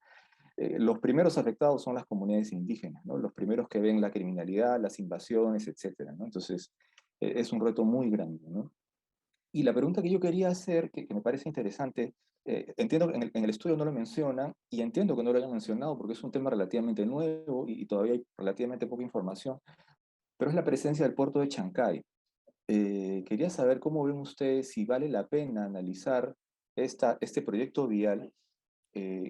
Speaker 11: Los primeros afectados son las comunidades indígenas, ¿no? Los primeros que ven la criminalidad, las invasiones, etcétera, ¿no? Entonces, es un reto muy grande, ¿no? Y la pregunta que yo quería hacer, que me parece interesante, entiendo que en el estudio no lo mencionan, y entiendo que no lo hayan mencionado porque es un tema relativamente nuevo y todavía hay relativamente poca información, pero es la presencia del puerto de Chancay. Quería saber cómo ven ustedes si vale la pena analizar este proyecto vial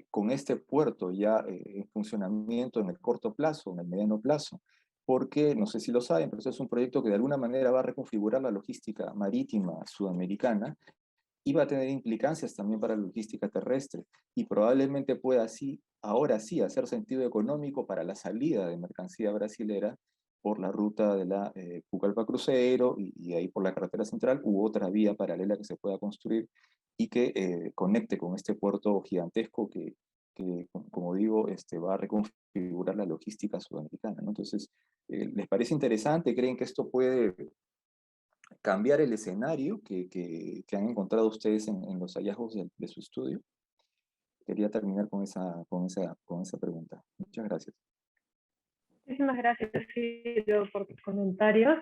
Speaker 11: con este puerto ya en funcionamiento en el corto plazo, en el mediano plazo, porque no sé si lo saben, pero es un proyecto que de alguna manera va a reconfigurar la logística marítima sudamericana y va a tener implicancias también para la logística terrestre y probablemente pueda así, ahora sí, hacer sentido económico para la salida de mercancía brasilera por la ruta de la Pucallpa Cruzeiro y ahí por la carretera central u otra vía paralela que se pueda construir y que conecte con este puerto gigantesco que como digo, va a reconfigurar la logística sudamericana, ¿no? Entonces, ¿les parece interesante? ¿Creen que esto puede cambiar el escenario que han encontrado ustedes en los hallazgos de su estudio? Quería terminar con esa pregunta. Muchas gracias.
Speaker 1: Muchísimas gracias, Ciro, por tus comentarios.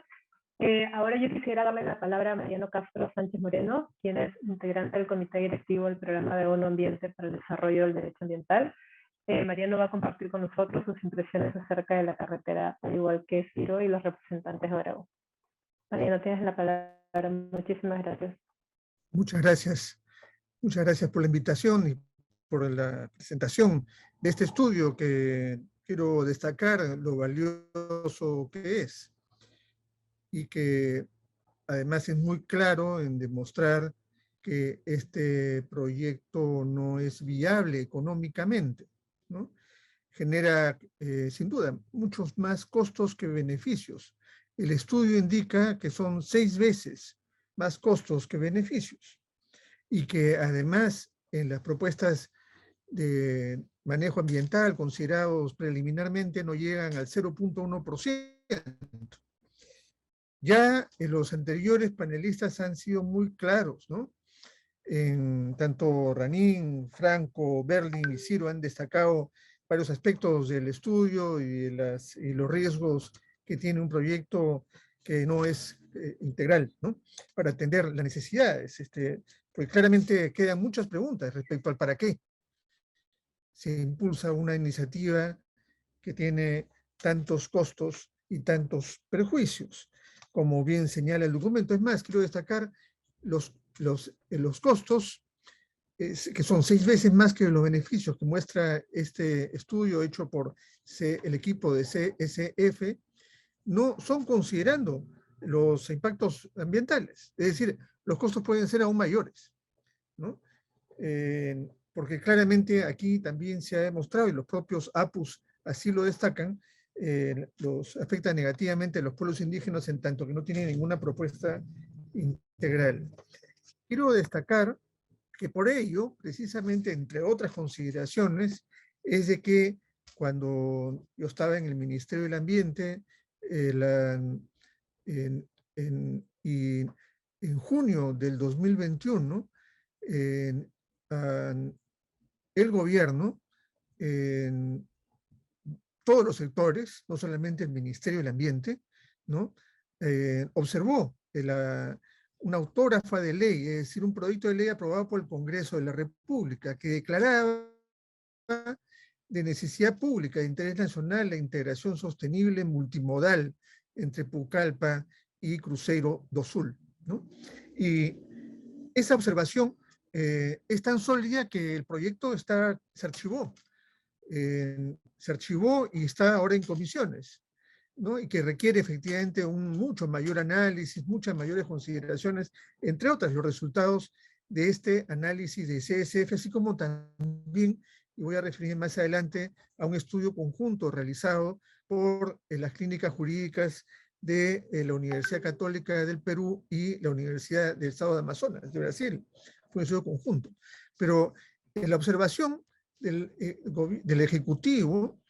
Speaker 1: Ahora yo quisiera darle la palabra a Mariano Castro Sánchez Moreno, quien es integrante del Comité Directivo del Programa de ONU Ambiente para el Desarrollo del Derecho Ambiental. Mariano va a compartir con nosotros sus impresiones acerca de la carretera, al igual que Ciro y los representantes de Aragón. Mariano, tienes la palabra. Muchísimas gracias.
Speaker 12: Muchas gracias. Muchas gracias por la invitación y por la presentación de este estudio que quiero destacar lo valioso que es y que además es muy claro en demostrar que este proyecto no es viable económicamente, ¿no? Genera, sin duda, muchos más costos que beneficios. El estudio indica que son 6 veces más costos que beneficios y que además en las propuestas de manejo ambiental considerados preliminarmente no llegan al 0.1%. Ya los anteriores panelistas han sido muy claros, ¿no? Tanto Ranín, Franco, Berlin y Ciro han destacado varios aspectos del estudio y los riesgos que tiene un proyecto que no es integral, ¿no? Para atender las necesidades. Pues claramente quedan muchas preguntas respecto al para qué se impulsa una iniciativa que tiene tantos costos y tantos prejuicios, como bien señala el documento. Es más, quiero destacar los costos, que son 6 veces más que los beneficios que muestra este estudio hecho por el equipo de CSF, no son considerando los impactos ambientales. Es decir, los costos pueden ser aún mayores, ¿no? Porque claramente aquí también se ha demostrado, y los propios APUs así lo destacan, los afecta negativamente a los pueblos indígenas en tanto que no tienen ninguna propuesta integral. Quiero destacar que por ello, precisamente entre otras consideraciones, es de que cuando yo estaba en el Ministerio del Ambiente, y en junio del 2021, el gobierno, en todos los sectores, no solamente el Ministerio del Ambiente, ¿no? Observó una autógrafa de ley, es decir, un proyecto de ley aprobado por el Congreso de la República, que declaraba de necesidad pública de interés nacional la integración sostenible multimodal entre Pucallpa y Cruzeiro do Sul, ¿no? Y esa observación es tan sólida que el proyecto se archivó. Se archivó y está ahora en comisiones, ¿no? Y que requiere efectivamente un mucho mayor análisis, muchas mayores consideraciones, entre otras los resultados de este análisis de CSF, así como también, y voy a referir más adelante, a un estudio conjunto realizado por las clínicas jurídicas de la Universidad Católica del Perú y la Universidad del Estado de Amazonas, de Brasil. Fue un estudio conjunto. Pero la observación del Ejecutivo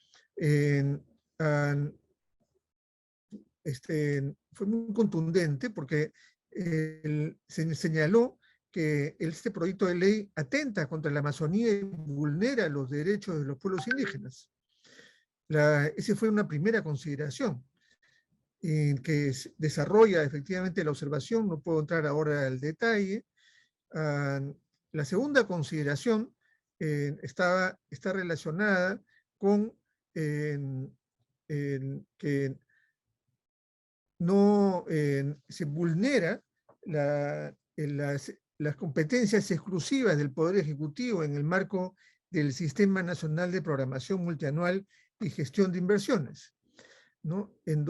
Speaker 12: fue muy contundente porque se señaló que este proyecto de ley atenta contra la Amazonía y vulnera los derechos de los pueblos indígenas. Esa fue una primera consideración que desarrolla efectivamente la observación, no puedo entrar ahora al detalle. La segunda consideración está relacionada con que no se vulnera las competencias exclusivas del Poder Ejecutivo en el marco del Sistema Nacional de Programación Multianual y Gestión de Inversiones, ¿no? En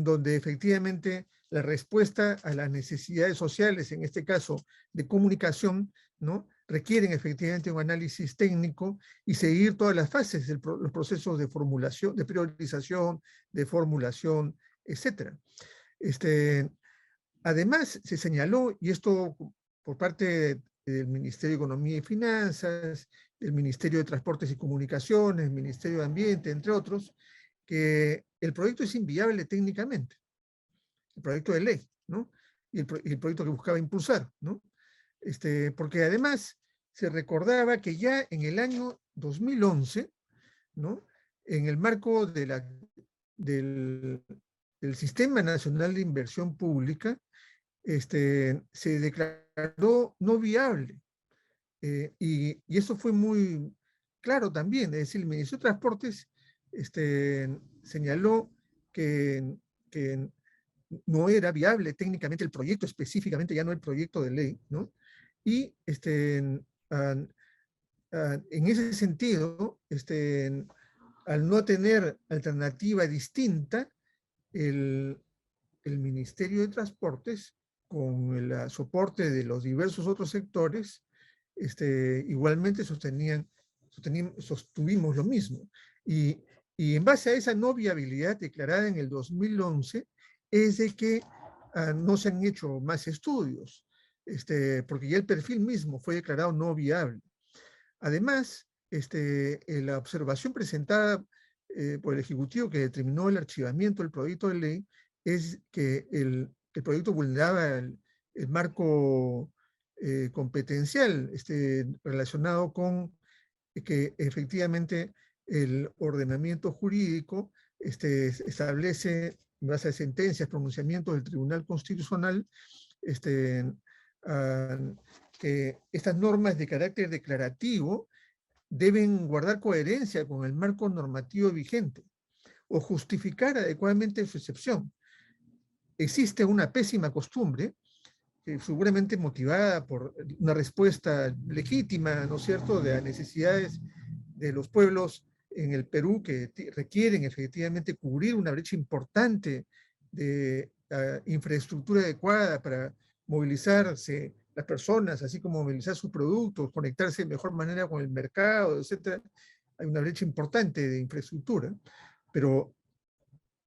Speaker 12: donde efectivamente la respuesta a las necesidades sociales, en este caso de comunicación, ¿no? Requieren efectivamente un análisis técnico y seguir todas las fases de los procesos de formulación, de priorización, de formulación, etc. Además, se señaló, y esto por parte del Ministerio de Economía y Finanzas, del Ministerio de Transportes y Comunicaciones, el Ministerio de Ambiente, entre otros, que el proyecto es inviable técnicamente, el proyecto de ley, ¿no? Y el proyecto que buscaba impulsar, ¿no? Porque además se recordaba que ya en el año 2011, ¿no? En el marco del Sistema Nacional de Inversión Pública, se declaró no viable. Y eso fue muy claro también, es decir, el Ministerio de Transportes señaló que no era viable técnicamente el proyecto, específicamente ya no el proyecto de ley, ¿no? Y en ese sentido, al no tener alternativa distinta, el Ministerio de Transportes, con el soporte de los diversos otros sectores, igualmente sostuvimos lo mismo. Y en base a esa no viabilidad declarada en el 2011, es de que no se han hecho más estudios, porque ya el perfil mismo fue declarado no viable. Además, la observación presentada por el Ejecutivo que determinó el archivamiento del proyecto de ley es que el proyecto vulneraba el marco competencial relacionado con que efectivamente el ordenamiento jurídico establece, en base a sentencias, pronunciamientos del Tribunal Constitucional, que estas normas de carácter declarativo deben guardar coherencia con el marco normativo vigente o justificar adecuadamente su excepción. Existe una pésima costumbre, seguramente motivada por una respuesta legítima, ¿no es cierto?, de las necesidades de los pueblos en el Perú que requieren efectivamente cubrir una brecha importante de infraestructura adecuada para movilizarse las personas, así como movilizar sus productos, conectarse de mejor manera con el mercado, etc. Hay una brecha importante de infraestructura, pero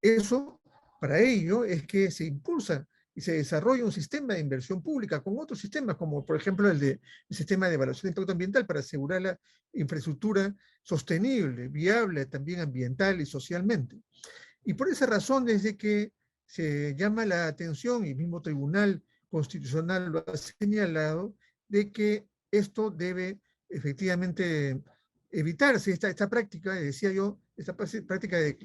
Speaker 12: eso, para ello, es que se impulsa y se desarrolla un sistema de inversión pública con otros sistemas, como por ejemplo el sistema de evaluación de impacto ambiental para asegurar la infraestructura sostenible, viable también ambiental y socialmente. Y por esa razón, desde que se llama la atención, y el mismo Tribunal Constitucional lo ha señalado, de que esto debe efectivamente evitarse, esta práctica, decía yo, esta práctica de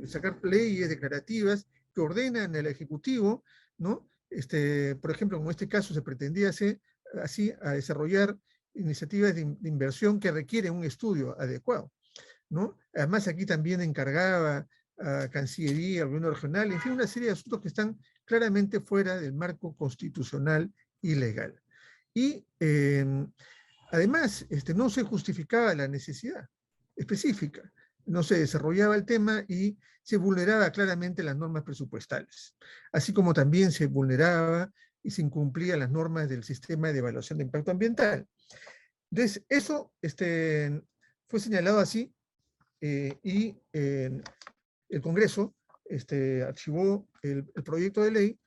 Speaker 12: sacar leyes declarativas que ordenan al Ejecutivo, ¿no? Por ejemplo, en este caso se pretendía así a desarrollar iniciativas de inversión que requieren un estudio adecuado, ¿no? Además, aquí también encargaba a Cancillería, al gobierno regional, en fin, una serie de asuntos que están claramente fuera del marco constitucional y legal. Y además, no se justificaba la necesidad específica, no se desarrollaba el tema y se vulneraba claramente las normas presupuestales, así como también se vulneraba y se incumplían las normas del sistema de evaluación de impacto ambiental. Entonces, eso fue señalado así y el Congreso archivó el proyecto de ley.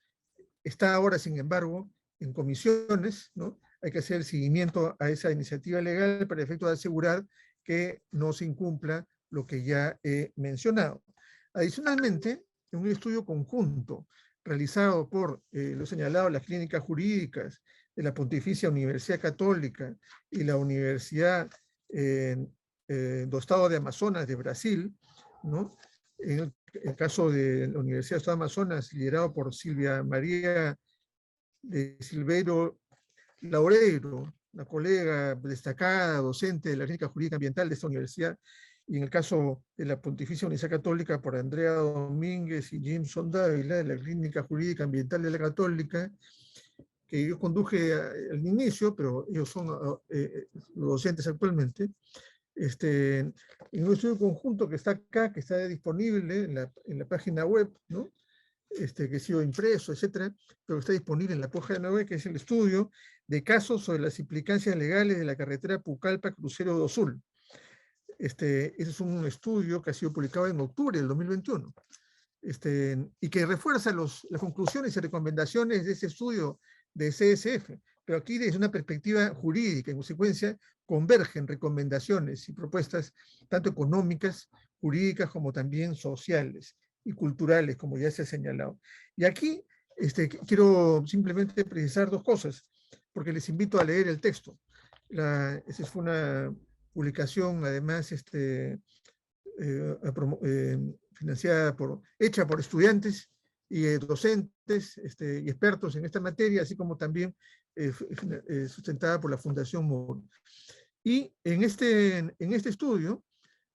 Speaker 12: Está ahora, sin embargo, en comisiones, ¿no? Hay que hacer seguimiento a esa iniciativa legal para el efecto de asegurar que no se incumpla lo que ya he mencionado. Adicionalmente, en un estudio conjunto realizado por, lo señalado, las clínicas jurídicas de la Pontificia Universidad Católica y la Universidad do Estado de Amazonas de Brasil, ¿no? En el caso de la Universidad do Estado de Amazonas, liderado por Silvia María de Silveiro Laureiro, una colega destacada, docente de la Clínica Jurídica Ambiental de esta universidad, y en el caso de la Pontificia Universidad Católica por Andrea Domínguez y Jameson Dávila, de la Clínica Jurídica Ambiental de la Católica, que yo conduje al inicio, pero ellos son los docentes actualmente, en un estudio conjunto que está acá, que está disponible en la página web, ¿no? Que ha sido impreso, etcétera, pero está disponible en la página web, que es el estudio de casos sobre las implicancias legales de la carretera Pucallpa-Crucero do Sul. Ese es un estudio que ha sido publicado en octubre del 2021, y que refuerza las conclusiones y recomendaciones de ese estudio de CSF, pero aquí desde una perspectiva jurídica, en consecuencia, convergen recomendaciones y propuestas tanto económicas, jurídicas, como también sociales y culturales, como ya se ha señalado. Y aquí quiero simplemente precisar dos cosas, porque les invito a leer el texto. Esa fue una publicación, además, financiada hecha por estudiantes y docentes y expertos en esta materia, así como también sustentada por la Fundación Moore. Y en este estudio,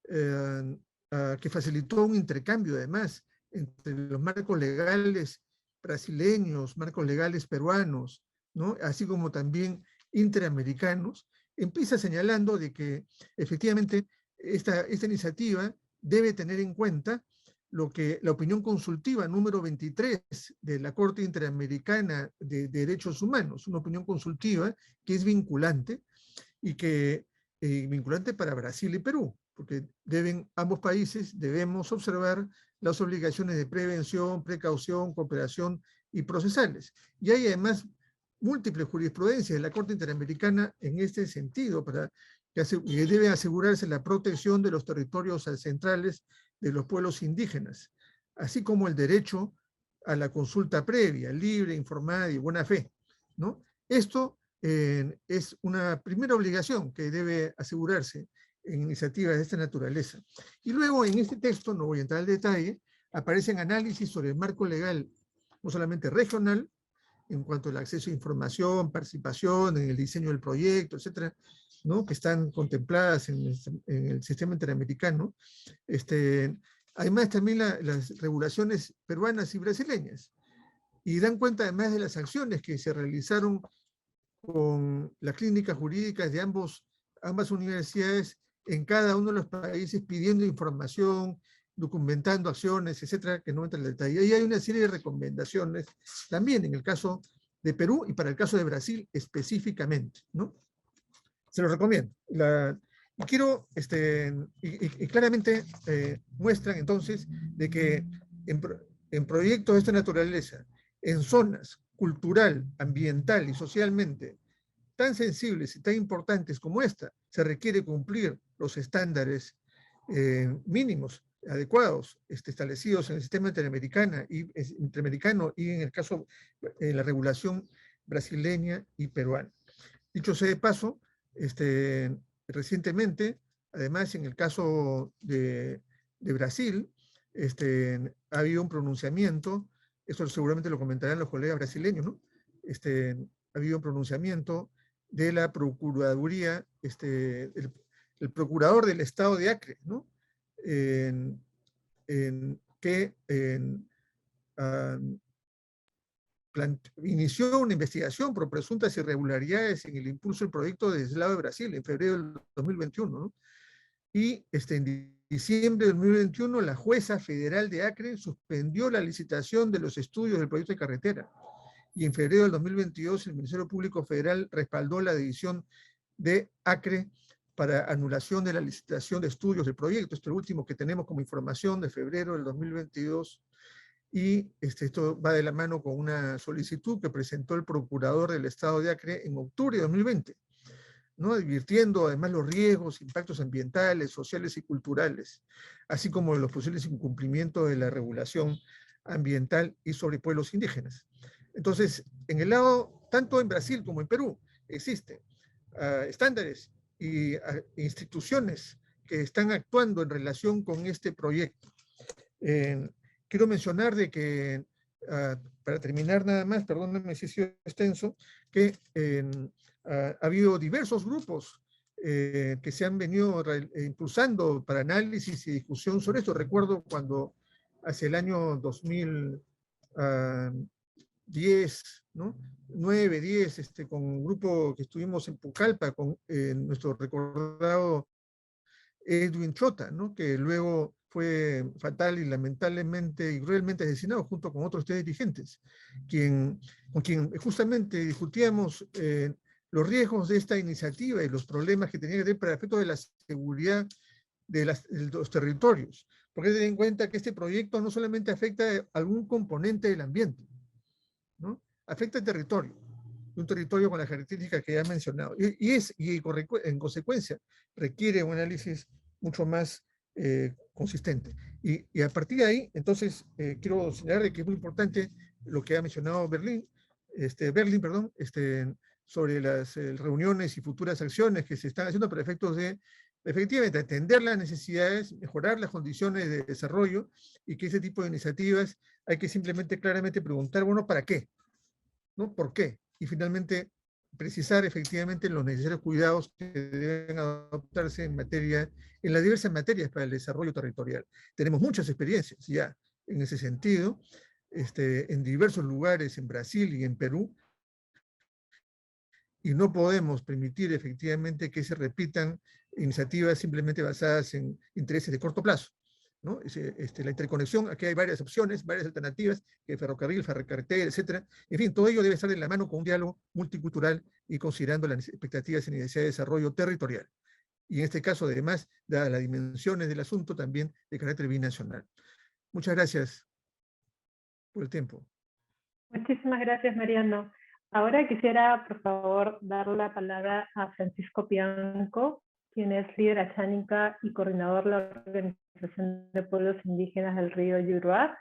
Speaker 12: que facilitó un intercambio, además, entre los marcos legales brasileños, marcos legales peruanos, ¿no? Así como también interamericanos, empieza señalando de que efectivamente esta iniciativa debe tener en cuenta lo que la opinión consultiva número 23 de la Corte Interamericana de Derechos Humanos, una opinión consultiva que es vinculante, y que vinculante para Brasil y Perú, porque ambos países debemos observar las obligaciones de prevención, precaución, cooperación y procesales. Y hay además múltiples jurisprudencias de la Corte Interamericana en este sentido, que debe asegurarse la protección de los territorios centrales de los pueblos indígenas, así como el derecho a la consulta previa, libre, informada y buena fe, ¿no? Esto es una primera obligación que debe asegurarse en iniciativas de esta naturaleza. Y luego en este texto, no voy a entrar al detalle, aparecen análisis sobre el marco legal, no solamente regional, en cuanto al acceso a información, participación en el diseño del proyecto, etcétera, ¿no? Que están contempladas en el sistema interamericano. Además también las regulaciones peruanas y brasileñas. Y dan cuenta además de las acciones que se realizaron con las clínicas jurídicas de ambas universidades en cada uno de los países, pidiendo información documentando acciones, etcétera, que no entra en el detalle. Y hay una serie de recomendaciones también en el caso de Perú y para el caso de Brasil específicamente, ¿no? Se lo recomiendo. Y quiero, y claramente muestran entonces de que en proyectos de esta naturaleza, en zonas cultural, ambiental y socialmente tan sensibles y tan importantes como esta, se requiere cumplir los estándares mínimos adecuados establecidos en el sistema interamericano y en el caso de la regulación brasileña y peruana. Dicho sea de paso, recientemente, además en el caso de Brasil, ha habido un pronunciamiento, esto seguramente lo comentarán los colegas brasileños, ¿no? Ha habido un pronunciamiento de la Procuraduría, el procurador del Estado de Acre, ¿no? Que inició una investigación por presuntas irregularidades en el impulso del proyecto de Deslave de Brasil en febrero del 2021, ¿no? Y en diciembre del 2021 la jueza federal de Acre suspendió la licitación de los estudios del proyecto de carretera. Y en febrero del 2022 el Ministerio Público Federal respaldó la decisión de Acre para anulación de la licitación de estudios del proyecto. Esto es lo último que tenemos como información de febrero del 2022. Y esto va de la mano con una solicitud que presentó el procurador del Estado de Acre en octubre de 2020, ¿no? Advirtiendo además los riesgos, impactos ambientales, sociales y culturales, así como los posibles incumplimientos de la regulación ambiental y sobre pueblos indígenas. Entonces, en el lado, tanto en Brasil como en Perú, existen estándares y instituciones que están actuando en relación con este proyecto. Quiero mencionar de que, para terminar nada más, perdónenme si he sido extenso, que ha habido diversos grupos que se han venido impulsando para análisis y discusión sobre esto. Recuerdo cuando hacia el año 2010, ¿no? 9, 10, con un grupo que estuvimos en Pucallpa con nuestro recordado Edwin Chota, ¿no? Que luego fue fatal y lamentablemente y cruelmente asesinado junto con otros 3 dirigentes, con quien justamente discutíamos los riesgos de esta iniciativa y los problemas que tenía que tener para efectos de la seguridad de los territorios. Porque ten en cuenta que este proyecto no solamente afecta a algún componente del ambiente, ¿no? Afecta al territorio, un territorio con las características que ya he mencionado. Y en consecuencia requiere un análisis mucho más consistente. Y a partir de ahí, entonces, quiero señalar que es muy importante lo que ha mencionado Berlín, sobre las reuniones y futuras acciones que se están haciendo para efectos de, efectivamente, atender las necesidades, mejorar las condiciones de desarrollo, y que ese tipo de iniciativas hay que simplemente claramente preguntar, bueno, ¿para qué? ¿No? ¿Por qué? Y finalmente precisar efectivamente los necesarios cuidados que deben adoptarse en las diversas materias para el desarrollo territorial. Tenemos muchas experiencias ya en ese sentido, en diversos lugares en Brasil y en Perú, y no podemos permitir efectivamente que se repitan iniciativas simplemente basadas en intereses de corto plazo, ¿no? La interconexión, aquí hay varias opciones, varias alternativas, que ferrocarril, ferrocarretera, etcétera. En fin, todo ello debe estar de la mano con un diálogo multicultural y considerando las expectativas y necesidades de desarrollo territorial. Y en este caso, además, dadas las dimensiones del asunto, también de carácter binacional. Muchas gracias por el tiempo.
Speaker 1: Muchísimas gracias, Mariano. Ahora quisiera, por favor, dar la palabra a Francisco Pianco, quien es líder achánica y coordinador de la Organización de Pueblos Indígenas del Río Yuruá.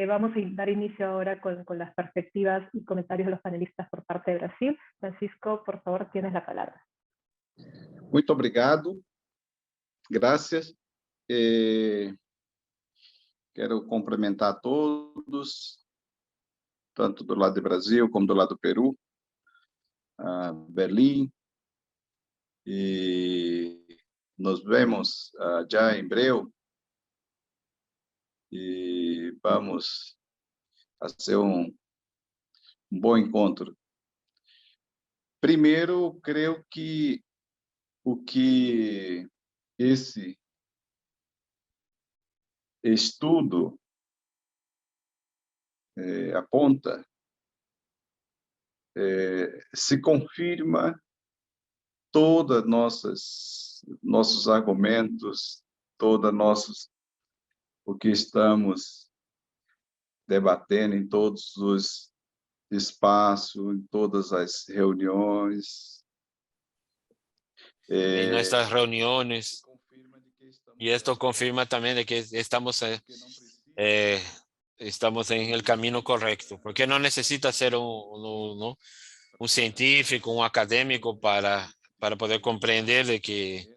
Speaker 1: Vamos a dar inicio ahora con las perspectivas y comentarios de los panelistas por parte de Brasil. Francisco, por favor, tienes la palabra.
Speaker 13: Muito obrigado. Gracias. Quero cumprimentar a todos, tanto do lado do Brasil como do lado do Peru, Berlim, e nos vemos já em breve, e vamos fazer um bom encontro. Primeiro, creio que o que estudo aponta, se confirma todos nossos argumentos, o que estamos debatendo em todos os espaços, em todas as reuniões.
Speaker 7: En nuestras reuniones. Y esto confirma también de que estamos en el camino correcto, porque no necesita ser un científico, un académico para poder comprender de que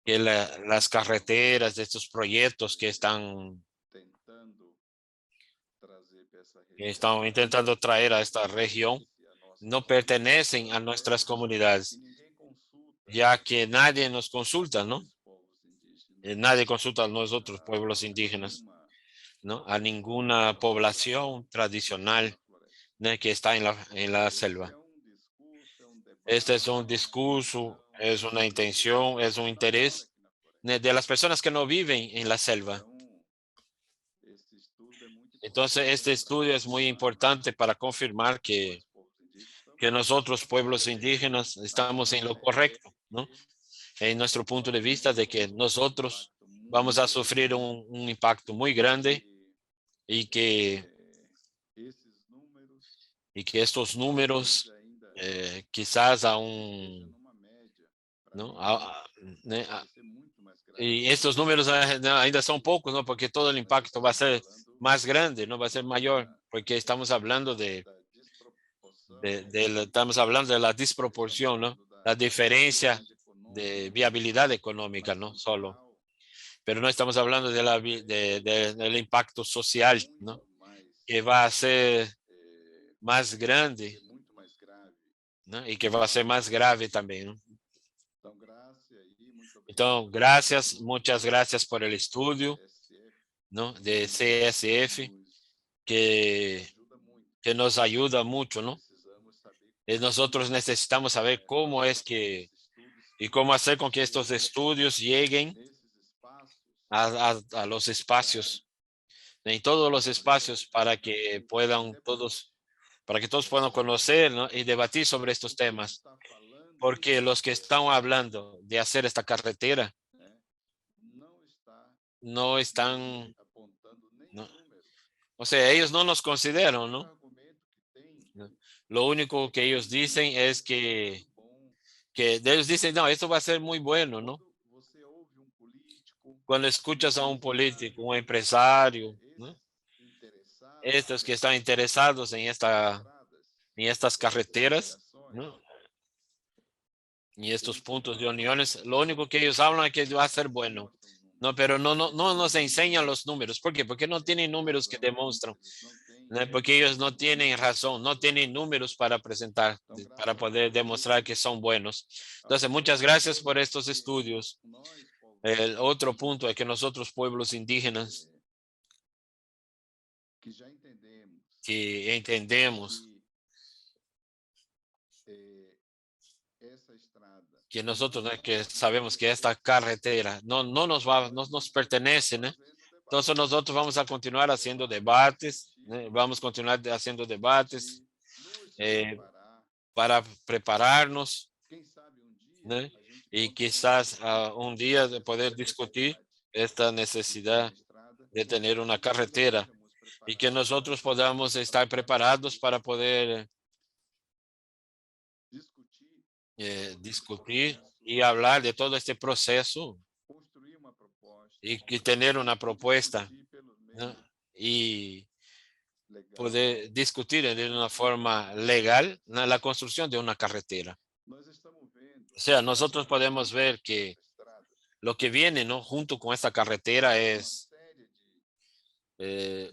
Speaker 7: las carreteras de estos proyectos que están intentando traer a esta región no pertenecen a nuestras comunidades, ya que nadie nos consulta, ¿no? Nadie consulta a nosotros, pueblos indígenas, ¿no? A ninguna población tradicional, ¿no?, que está en la selva. Este es un discurso, es una intención, es un interés, ¿no?, de las personas que no viven en la selva. Entonces, este estudio es muy importante para confirmar que nosotros, pueblos indígenas, estamos en lo correcto, ¿no? En nuestro punto de vista de que nosotros vamos a sufrir un impacto muy grande y que estos números quizás aún, ¿no? Y estos números ainda son pocos, ¿no? Porque todo el impacto va a ser más grande, no va a ser mayor, porque estamos hablando estamos hablando de la disproporción, ¿no? La diferencia de viabilidad económica, ¿no? Solo. Pero no estamos hablando del impacto social, ¿no? Que va a ser más grande, ¿no? Y que va a ser más grave también, ¿no? Entonces, muchas gracias por el estudio, ¿no?, de CSF, que nos ayuda mucho, ¿no? Nosotros necesitamos saber cómo es que y cómo hacer con que estos estudios lleguen a los espacios, en todos los espacios, para que todos puedan conocer, ¿no?, y debatir sobre estos temas. Porque los que están hablando de hacer esta carretera no están, ¿no? O sea, ellos no nos consideran, ¿no? Lo único que ellos dicen es que ellos dicen, no, esto va a ser muy bueno, ¿no? Cuando escuchas a un político, un empresario, ¿no?, estos que están interesados en estas carreteras, ¿no?, y estos puntos de uniones, lo único que ellos hablan es que va a ser bueno, ¿no? Pero no nos enseñan los números. ¿Por qué? Porque no tienen números que demuestran, ¿no? Porque ellos no tienen razón, no tienen números para presentar, para poder demostrar que son buenos. Entonces, muchas gracias por estos estudios. El otro punto es que nosotros, pueblos indígenas, que entendemos que nosotros, ¿no?, que sabemos que esta carretera no nos pertenece, ¿no? Entonces nosotros vamos a continuar haciendo debates, ¿no? Vamos a continuar haciendo debates para prepararnos, ¿no? Y quizás un día de poder discutir esta necesidad de tener una carretera y que nosotros podamos estar preparados para poder discutir y hablar de todo este proceso y tener una propuesta, ¿no?, y poder discutir de una forma legal, ¿no?, la construcción de una carretera. O sea, nosotros podemos ver que lo que viene, ¿no?, junto con esta carretera es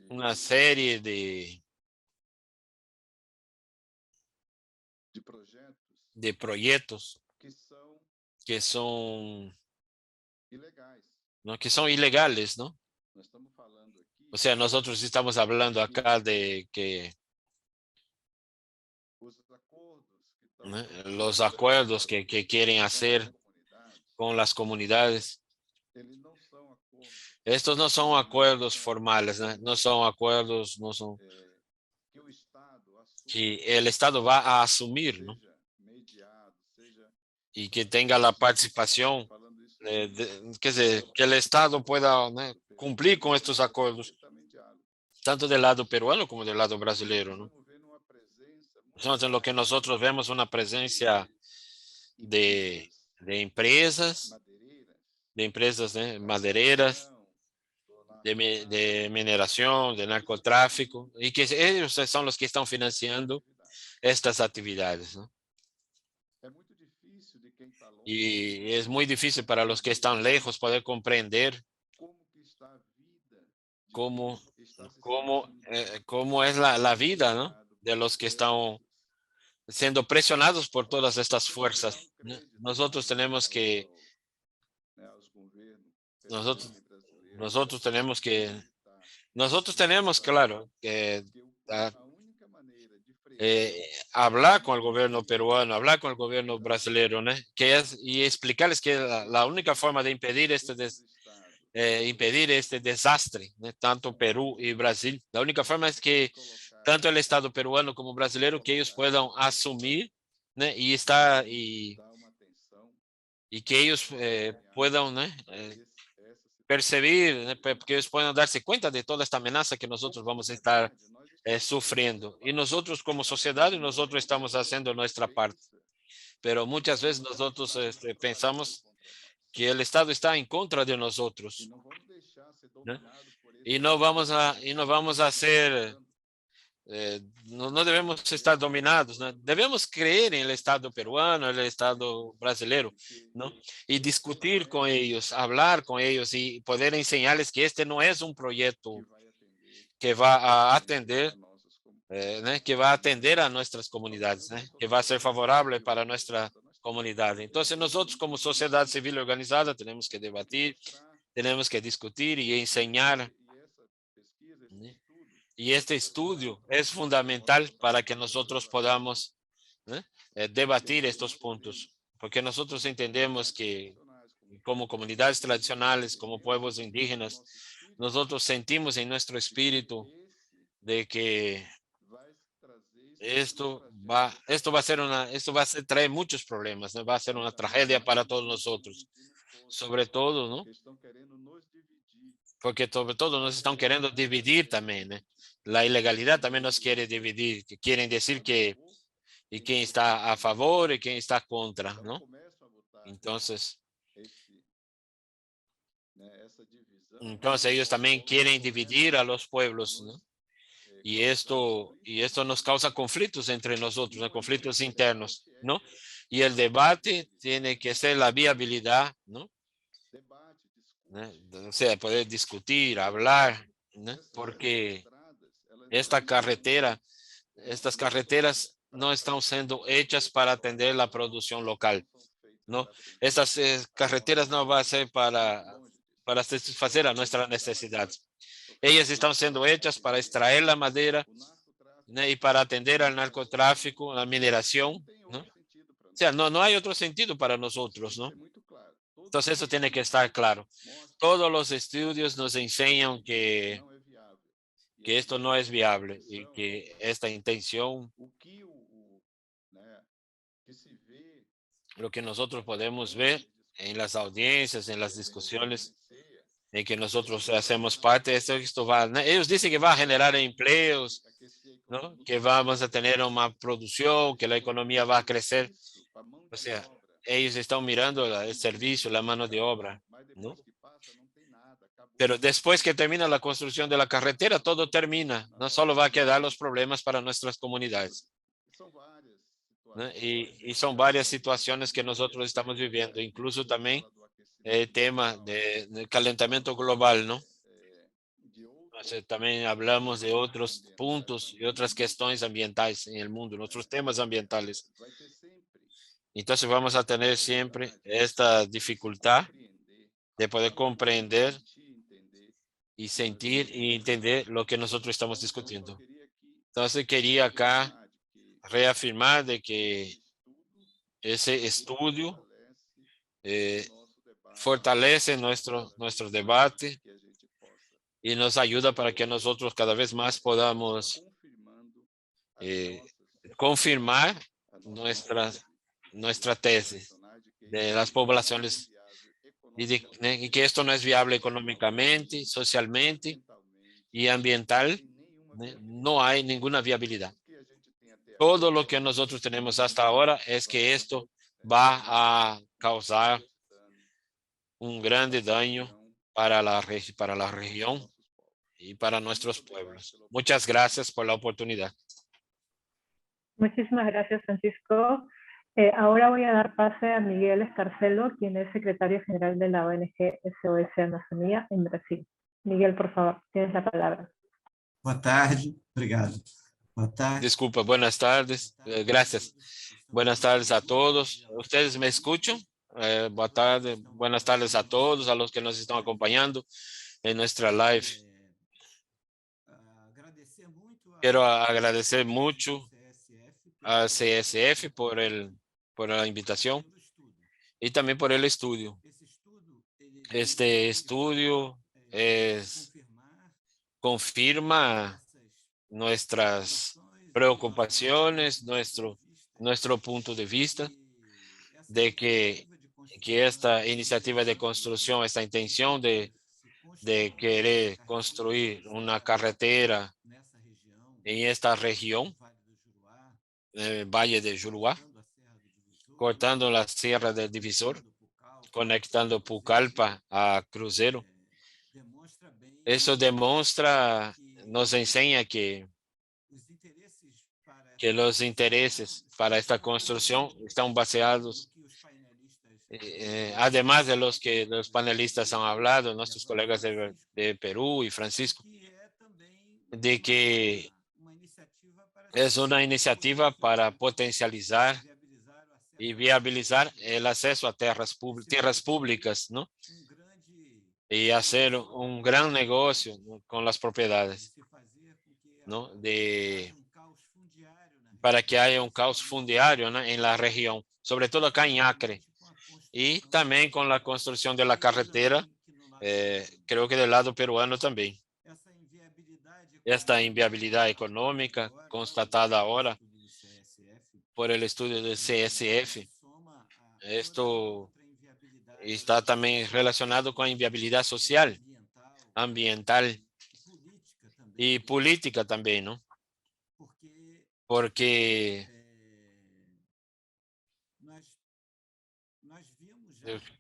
Speaker 7: una serie de proyectos que son, ¿no?, que son ilegales, ¿no? O sea, nosotros estamos hablando acá de que, ¿no?, los acuerdos que quieren hacer con las comunidades Estos no son acuerdos formales, ¿no? No son acuerdos, no son que el Estado va a asumir, ¿no? Y que tenga la participación, que el Estado pueda, ¿no?, cumplir con estos acuerdos, tanto del lado peruano como del lado brasileño, ¿no? Entonces, lo que nosotros vemos una presencia de, de empresas, ¿no?, madereras, de mineración, de narcotráfico, y que ellos son los que están financiando estas actividades, ¿no? Y es muy difícil para los que están lejos poder comprender cómo, cómo es la vida, ¿no?, de los que están siendo presionados por todas estas fuerzas, ¿no? Nosotros, nosotros tenemos que, claro, que ah, hablar con el gobierno peruano, hablar con el gobierno brasileño, ¿no?, y explicarles que la única forma de impedir impedir este desastre, ¿no?, tanto Perú y Brasil, la única forma es que tanto el Estado peruano como brasileño, que ellos puedan asumir, ¿no?, y que ellos puedan, ¿no?, percibir, ¿no?, que ellos puedan darse cuenta de toda esta amenaza que nosotros vamos a estar sufriendo. Y nosotros como sociedad, nosotros estamos haciendo nuestra parte. Pero muchas veces nosotros pensamos que el Estado está en contra de nosotros, ¿no? Y no vamos a hacer, no debemos estar dominados, ¿no? Debemos creer en el Estado peruano, el Estado brasileño, ¿no? Y discutir con ellos, hablar con ellos y poder enseñarles que este no es un proyecto que va a atender, ¿no?, que va a atender a nuestras comunidades, ¿no?, que va a ser favorable para nuestra comunidad. Entonces nosotros como sociedad civil organizada tenemos que debatir, tenemos que discutir y enseñar, ¿no? Y este estudio es fundamental para que nosotros podamos, ¿no?, debatir estos puntos, porque nosotros entendemos que como comunidades tradicionales, como pueblos indígenas, nosotros sentimos en nuestro espíritu de que esto va a traer muchos problemas, ¿no? Va a ser una tragedia para todos nosotros, sobre todo, ¿no? Porque sobre todo nos están queriendo dividir también, ¿eh? La ilegalidad también nos quiere dividir, que quieren decir que y quién está a favor y quién está contra, ¿no? Entonces, ellos también quieren dividir a los pueblos, ¿no? Y esto nos causa conflictos entre nosotros, ¿no?, conflictos internos, ¿no? Y el debate tiene que ser la viabilidad, ¿no? ¿No? O sea, poder discutir, hablar, ¿no? Porque estas carreteras no están siendo hechas para atender la producción local, ¿no? Estas carreteras no van a ser para satisfacer a nuestras necesidades. Ellas están siendo hechas para extraer la madera, ¿no?, y para atender al narcotráfico, a la mineración, ¿no? O sea, no hay otro sentido para nosotros, ¿no? Entonces eso tiene que estar claro. Todos los estudios nos enseñan que esto no es viable y que esta intención, lo que nosotros podemos ver en las audiencias, en las discusiones, en que nosotros hacemos parte de esto ellos dicen que va a generar empleos, ¿no?, que vamos a tener una producción, que la economía va a crecer. O sea, ellos están mirando el servicio, la mano de obra, ¿no? Pero después que termina la construcción de la carretera, todo termina. No solo va a quedar los problemas para nuestras comunidades, ¿no? Y son varias situaciones que nosotros estamos viviendo, incluso también el tema del calentamiento global, ¿no? Entonces, también hablamos de otros puntos y otras cuestiones ambientales en el mundo, nuestros temas ambientales. Entonces vamos a tener siempre esta dificultad de poder comprender y sentir y entender lo que nosotros estamos discutiendo. Entonces quería acá reafirmar de que ese estudio fortalece nuestro debate, y nos ayuda para que nosotros cada vez más podamos confirmar nuestra tesis de las poblaciones y que esto no es viable económicamente, socialmente y ambiental. No hay ninguna viabilidad. Todo lo que nosotros tenemos hasta ahora es que esto va a causar un grande daño para la región y para nuestros pueblos. Muchas gracias por la oportunidad.
Speaker 1: Muchísimas gracias, Francisco. Ahora voy a dar pase a Miguel Escarcelo, quien es secretario general de la ONG SOS Amazonía en Brasil. Miguel, por favor, tienes la palabra.
Speaker 14: Boa tarde, obrigado. Boa tarde.
Speaker 7: Disculpa, buenas tardes. Gracias. Buenas tardes a todos. ¿Ustedes me escuchan? Boa tarde. Buenas tardes a todos, a los que nos están acompañando en nuestra live. Quiero agradecer mucho a CSF por la invitación y también por el estudio. Este estudio confirma nuestras preocupaciones, nuestro punto de vista de que esta iniciativa de construcción, esta intención de querer construir una carretera en esta región, el Valle de Juruá, cortando la Sierra del Divisor, conectando Pucallpa a Cruzeiro. Eso demuestra, nos enseña que los intereses para esta construcción están baseados, además de los que los panelistas han hablado, nuestros colegas de Perú y Francisco, de que es una iniciativa para potencializar y viabilizar el acceso a tierras públicas, ¿no? Y hacer un gran negocio, ¿no?, con las propiedades, ¿no? Para que haya un caos fundiario, ¿no?, en la región, sobre todo acá en Acre. Y también con la construcción de la carretera, creo que del lado peruano también. Esta inviabilidad económica constatada ahora por el estudio del CSF, esto está también relacionado con inviabilidad social, ambiental y política también, ¿no? Porque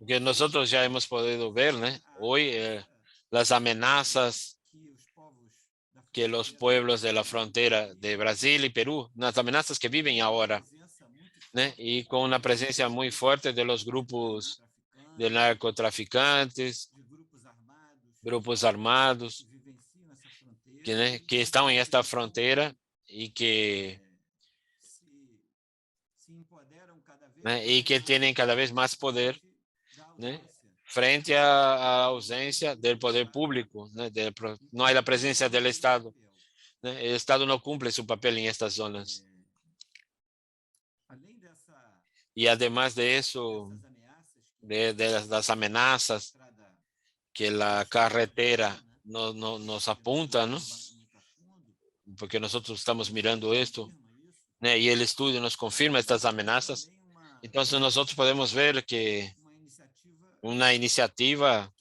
Speaker 7: que nosotros ya hemos podido ver, ¿no?, hoy las amenazas que los pueblos de la frontera de Brasil y Perú, las amenazas que viven ahora, ¿no?, y con una presencia muy fuerte de los grupos de narcotraficantes, grupos armados, que están en esta frontera y que tienen cada vez más poder, ¿no?, frente a la ausencia del poder público, ¿no? No hay la presencia del Estado, ¿no? El Estado no cumple su papel en estas zonas. Y además de eso, de las amenazas que la carretera nos apunta, ¿no?, porque nosotros estamos mirando esto, ¿no?, y el estudio nos confirma estas amenazas. Entonces nosotros podemos ver que una iniciativa,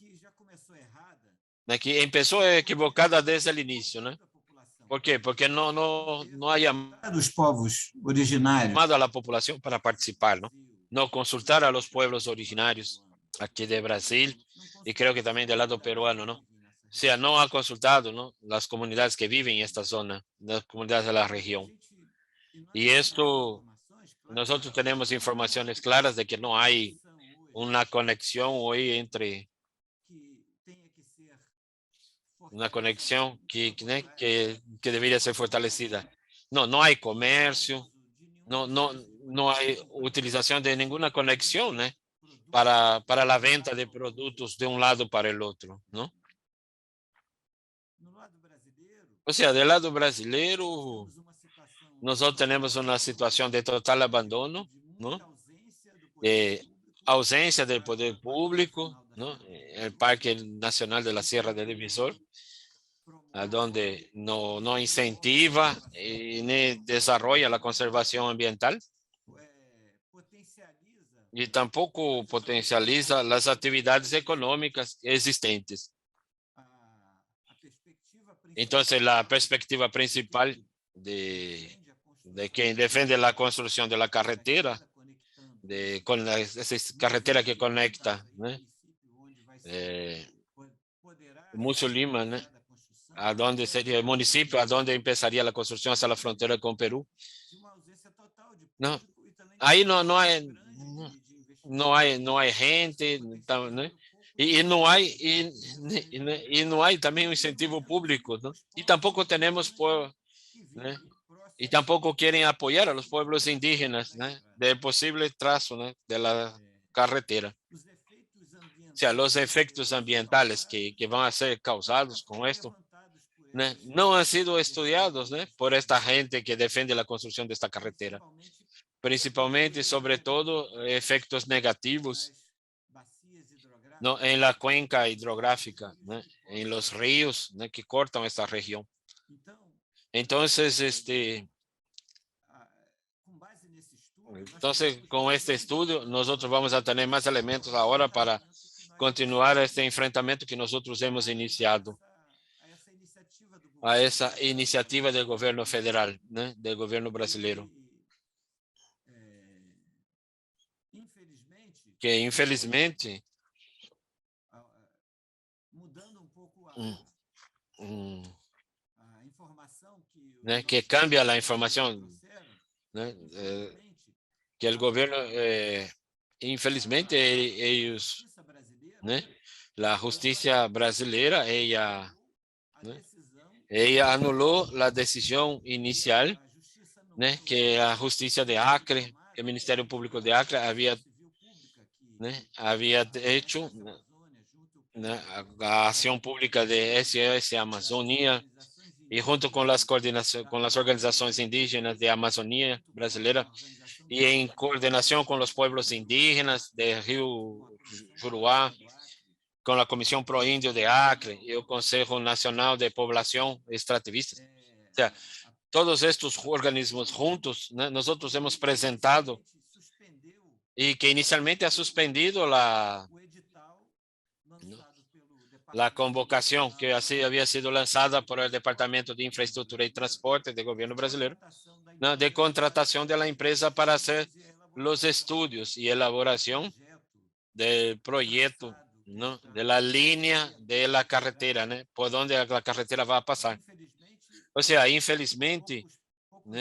Speaker 7: ¿no?, que empezó equivocada desde el inicio, ¿no? ¿Por qué? Porque no hay
Speaker 14: Dos povos originários.
Speaker 7: llamado a la población para participar, ¿no? No consultar a los pueblos originarios aquí de Brasil y creo que también del lado peruano, ¿no? O sea, no ha consultado, ¿no?, las comunidades que viven en esta zona, las comunidades de la región. Y esto, nosotros tenemos informaciones claras de que no hay una conexión hoy entre una conexión que debería ser fortalecida. No hay comercio, no hay utilización de ninguna conexión, ¿no?, para la venta de productos de un lado para el otro, ¿no? O sea, del lado brasileiro, nosotros tenemos una situación de total abandono, ¿no?, ausencia del poder público, ¿no?, el Parque Nacional de la Sierra del Divisor, donde no incentiva ni desarrolla la conservación ambiental y tampoco potencializa las actividades económicas existentes. Entonces, la perspectiva principal de quien defiende la construcción de la carretera, esa carretera que conecta, ¿no? Mucho Lima, ¿no? A donde sería el municipio, a donde empezaría la construcción hacia la frontera con Perú. No, ahí no hay gente, ¿no? Y no hay también un incentivo público, ¿no? Y tampoco tenemos, ¿no? Y tampoco quieren apoyar a los pueblos indígenas, ¿no? Del posible trazo, ¿no? De la carretera. O sea, los efectos ambientales que van a ser causados con esto, ¿no? No han sido estudiados, ¿no? Por esta gente que defiende la construcción de esta carretera. Principalmente, sobre todo, efectos negativos, ¿no? En la cuenca hidrográfica, ¿no? En los ríos, ¿no? Que cortan esta región. Entonces, con este estudio, nosotros vamos a tener más elementos ahora para continuar este enfrentamiento que nosotros hemos iniciado a esa iniciativa del gobierno federal, ¿no? Del gobierno brasileiro. Que, infelizmente, ¿no? Que cambia la información, ¿no? Que el gobierno, infelizmente, ellos, ¿no? La justicia brasileira, ¿no? Ella anuló la decisión inicial, ¿no? Que la justicia de Acre, el Ministerio Público de Acre había hecho, ¿no? La acción pública de SOS Amazônia y junto con las organizaciones indígenas de Amazonía brasileira y en coordinación con los pueblos indígenas de Río Juruá, con la Comisión Pro Índio de Acre y el Consejo Nacional de Población Extrativistas. O sea, todos estos organismos juntos, ¿no? Nosotros hemos presentado y que inicialmente ha suspendido la convocación que así había sido lanzada por el Departamento de Infraestructura y Transporte del gobierno brasileño, ¿no? De contratación de la empresa para hacer los estudios y elaboración del proyecto, ¿no? De la línea de la carretera, ¿no? Por donde la carretera va a pasar. O sea, infelizmente, ¿no?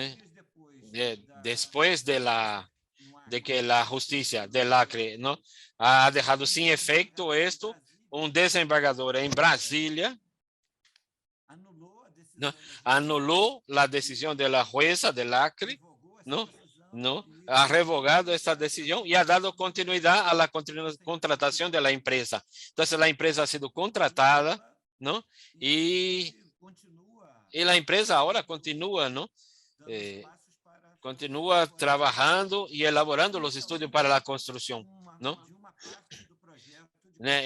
Speaker 7: Después de que la justicia del Acre, ¿no? Ha dejado sin efecto esto, un desembargador en Brasilia, ¿no? Anuló la decisión de la jueza del Acre, ¿no? Ha revogado esta decisión y ha dado continuidad a la contratación de la empresa. Entonces, la empresa ha sido contratada, ¿no? Y la empresa ahora continúa, ¿no? Continúa trabajando y elaborando los estudios para la construcción, ¿no?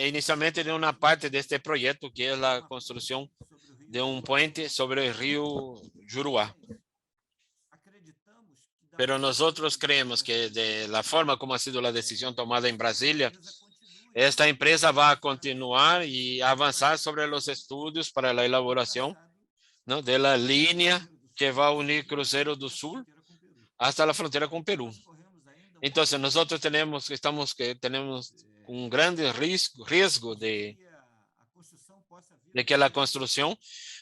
Speaker 7: Inicialmente de una parte de este proyecto que es la construcción de un puente sobre el río Juruá. Pero nosotros creemos que de la forma como ha sido la decisión tomada en Brasilia, esta empresa va a continuar y avanzar sobre los estudios para la elaboración, ¿no? De la línea que va a unir Cruzeiro do Sul hasta la frontera con Perú. Entonces, nosotros tenemos un grande riesgo de que la construcción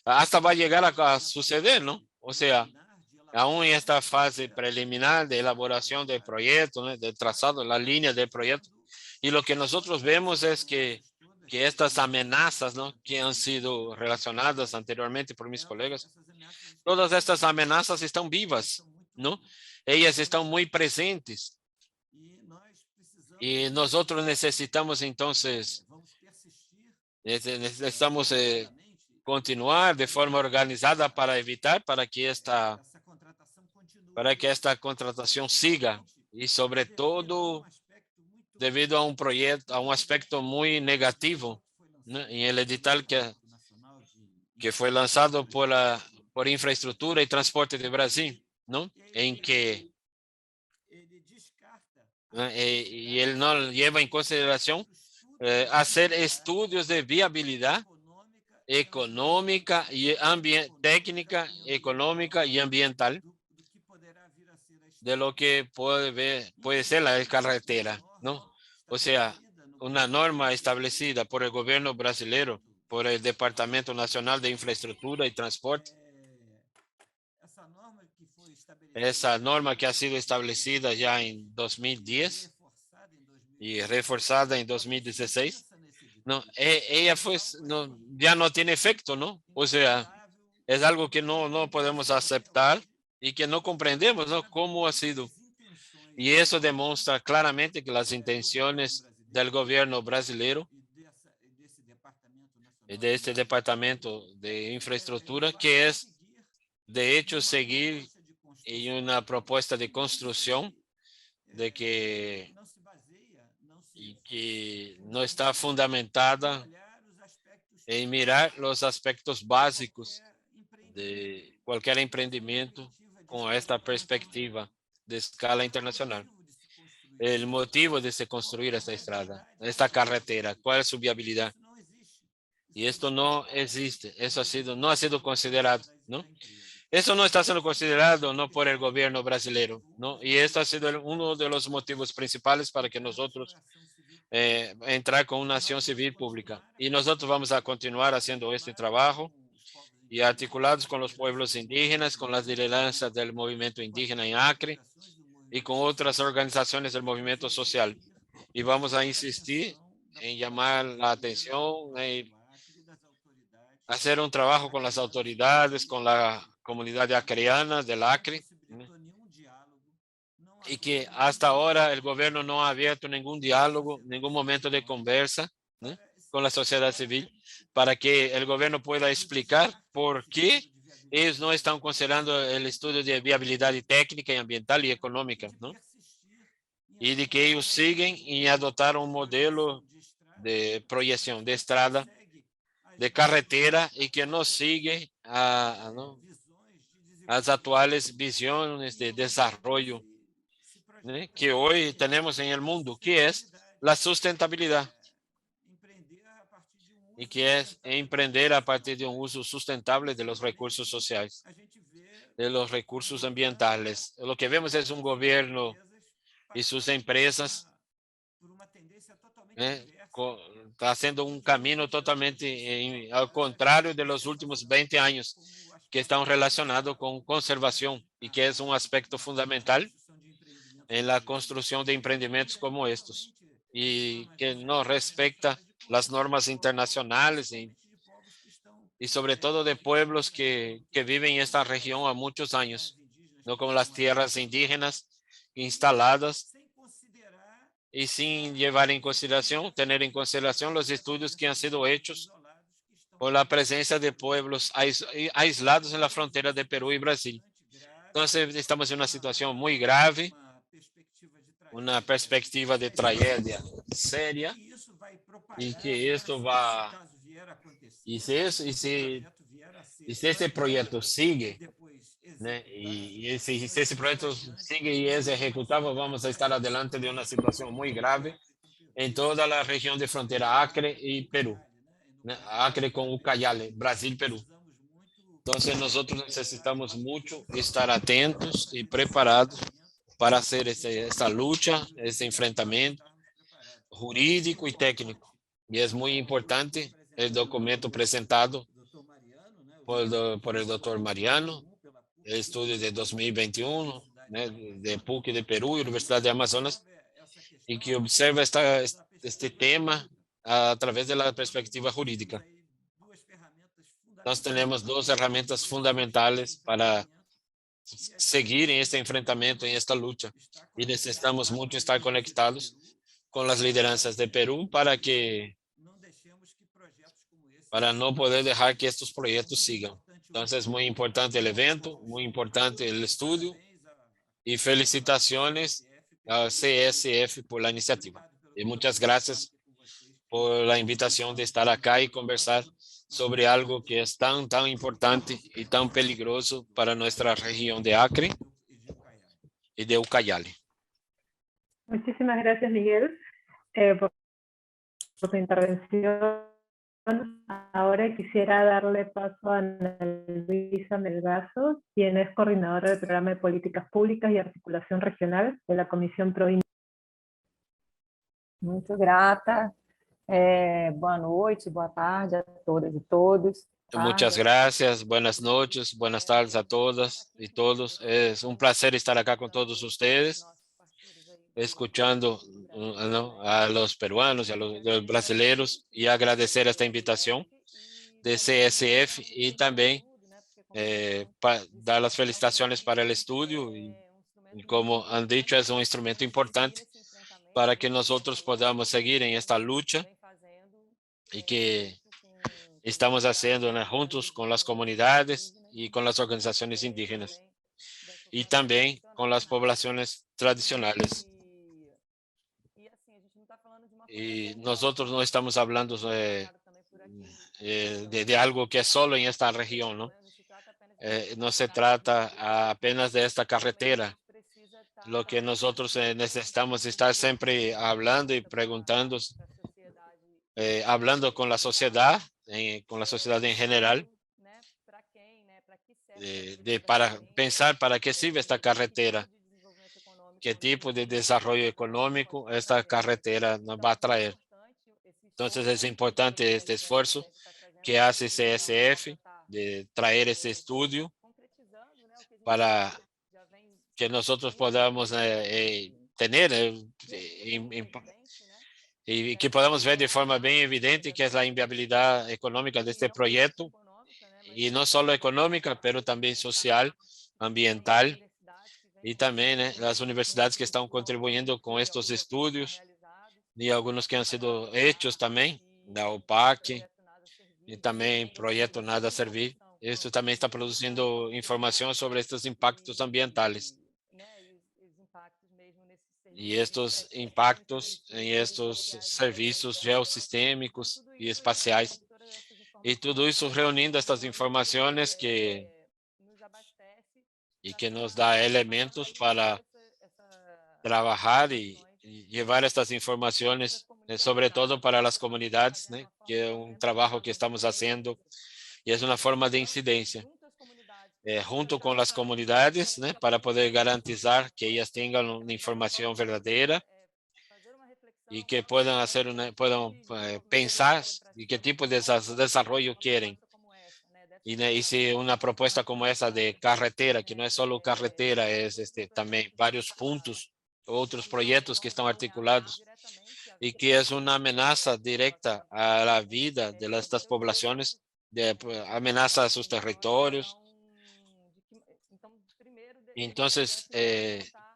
Speaker 7: hasta va a llegar a suceder, ¿no? O sea, aún en esta fase preliminar de elaboración del proyecto, ¿no? De trazado, la línea del proyecto. Y lo que nosotros vemos es que estas amenazas, ¿no? Que han sido relacionadas anteriormente por mis colegas, todas estas amenazas están vivas, ¿no? Ellas están muy presentes. Y nosotros necesitamos entonces, continuar de forma organizada para evitar que esta contratación siga y sobre todo debido a un proyecto, a un aspecto muy negativo, ¿no? En el edital que fue lanzado por Infraestructura y Transporte de Brasil, ¿no? En que y él no lleva en consideración hacer estudios de viabilidad económica y técnica, económica y ambiental de lo que puede ser la carretera, ¿no? O sea, una norma establecida por el gobierno brasileño, por el Departamento Nacional de Infraestructura y Transporte. Esa norma que ha sido establecida ya en 2010 y reforzada en 2016, no, ella ya no tiene efecto, ¿no? O sea, es algo que no podemos aceptar y que no comprendemos, ¿no? Cómo ha sido. Y eso demuestra claramente que las intenciones del gobierno brasileño y de este Departamento de Infraestructura, que es, de hecho, seguir en una propuesta de construcción de que no está fundamentada en mirar los aspectos básicos de cualquier emprendimiento con esta perspectiva de escala internacional. El motivo de se construir esta estrada, esta carretera, cuál es su viabilidad. Y esto no existe, eso no ha sido considerado, ¿no? Eso no está siendo considerado no por el gobierno brasileño, ¿no? Y esto ha sido uno de los motivos principales para que nosotros entrar con una acción civil pública. Y nosotros vamos a continuar haciendo este trabajo y articulados con los pueblos indígenas, con las lideranzas del movimiento indígena en Acre y con otras organizaciones del movimiento social. Y vamos a insistir en llamar la atención, hacer un trabajo con las autoridades, con la comunidad acreana del Acre, y que hasta ahora el gobierno no ha abierto ningún diálogo, ningún momento de conversa, ¿no?, con la sociedad civil, para que el gobierno pueda explicar por qué ellos no están considerando el estudio de viabilidad técnica y ambiental y económica, ¿no? Y de que ellos siguen y adoptaron un modelo de proyección de estrada, de carretera, y que no sigue las actuales visiones de desarrollo, ¿no?, que hoy tenemos en el mundo, que es la sustentabilidad y que es emprender a partir de un uso sustentable de los recursos sociales, de los recursos ambientales. Lo que vemos es un gobierno y sus empresas está haciendo un camino totalmente al contrario de los últimos 20 años, que están relacionados con conservación y que es un aspecto fundamental en la construcción de emprendimientos como estos, y que no respecta las normas internacionales y sobre todo de pueblos que viven en esta región a muchos años, no como las tierras indígenas instaladas, y sin llevar en consideración, tener en consideración los estudios que han sido hechos por la presencia de pueblos aislados en la frontera de Perú y Brasil. Entonces, estamos en una situación muy grave, una perspectiva de tragedia seria, y que esto va, y si este proyecto sigue, ¿no?, y si ese proyecto sigue y es ejecutado, vamos a estar adelante de una situación muy grave en toda la región de frontera Acre y Perú, ¿no?, Acre con Ucayale, Brasil, Perú. Entonces nosotros necesitamos mucho estar atentos y preparados para hacer esta lucha, este enfrentamiento jurídico y técnico. Y es muy importante el documento presentado por el doctor Mariano, el estudio de 2021, ¿no?, de PUC de Perú y Universidad de Amazonas, y que observa este tema a través de la perspectiva jurídica. Entonces tenemos dos herramientas fundamentales para seguir en este enfrentamiento, en esta lucha, y necesitamos mucho estar conectados con las lideranzas de Perú para no poder dejar que estos proyectos sigan. Entonces es muy importante el evento, muy importante el estudio, y felicitaciones al CSF por la iniciativa. Y muchas gracias por la invitación de estar acá y conversar sobre algo que es tan importante y tan peligroso para nuestra región de Acre y de Ucayali.
Speaker 1: Muchísimas gracias, Miguel, por tu intervención. Ahora quisiera darle paso a Ana Luisa Melgazo, quien es coordinadora del Programa de Políticas Públicas y Articulación Regional de la Comisión Provincial.
Speaker 9: Muito grata. Boa noite, boa tarde a todas e todos.
Speaker 7: Muchas gracias, buenas noches, buenas tardes a todas y todos. Es un placer estar acá con todos ustedes, escuchando ¿no? a los peruanos y a los brasileños, y agradecer esta invitación de CSF y también dar las felicitaciones para el estudio y como han dicho, es un instrumento importante para que nosotros podamos seguir en esta lucha y que estamos haciendo, ¿no? juntos con las comunidades y con las organizaciones indígenas y también con las poblaciones tradicionales. Y nosotros no estamos hablando de algo que es solo en esta región, ¿no? No se trata apenas de esta carretera. Lo que nosotros necesitamos estar siempre hablando y preguntando, hablando con la sociedad en general, para pensar para qué sirve esta carretera, qué tipo de desarrollo económico esta carretera nos va a traer. Entonces es importante este esfuerzo que hace CSF de traer ese estudio para que nosotros podamos tener y que podamos ver de forma bien evidente que es la inviabilidad económica de este proyecto, y no solo económica, pero también social, ambiental, y también las universidades que están contribuyendo con estos estudios y algunos que han sido hechos también, la OPAC y también Proyecto Nada a Servir. Esto también está produciendo información sobre estos impactos ambientales. Y estos impactos en estos servicios geossistêmicos y espaciales. Y todo eso reuniendo estas informaciones que nos da elementos para trabajar y llevar estas informaciones, sobre todo para las comunidades, ¿no? Que es un trabajo que estamos haciendo y es una forma de incidencia. Junto con las comunidades, ¿no? Para poder garantizar que ellas tengan una información verdadera y que puedan pensar y qué tipo de desarrollo quieren. Y si una propuesta como esa de carretera, que no es solo carretera, es también varios puntos, otros proyectos que están articulados y que es una amenaza directa a la vida de estas poblaciones, amenaza a sus territorios. Entonces,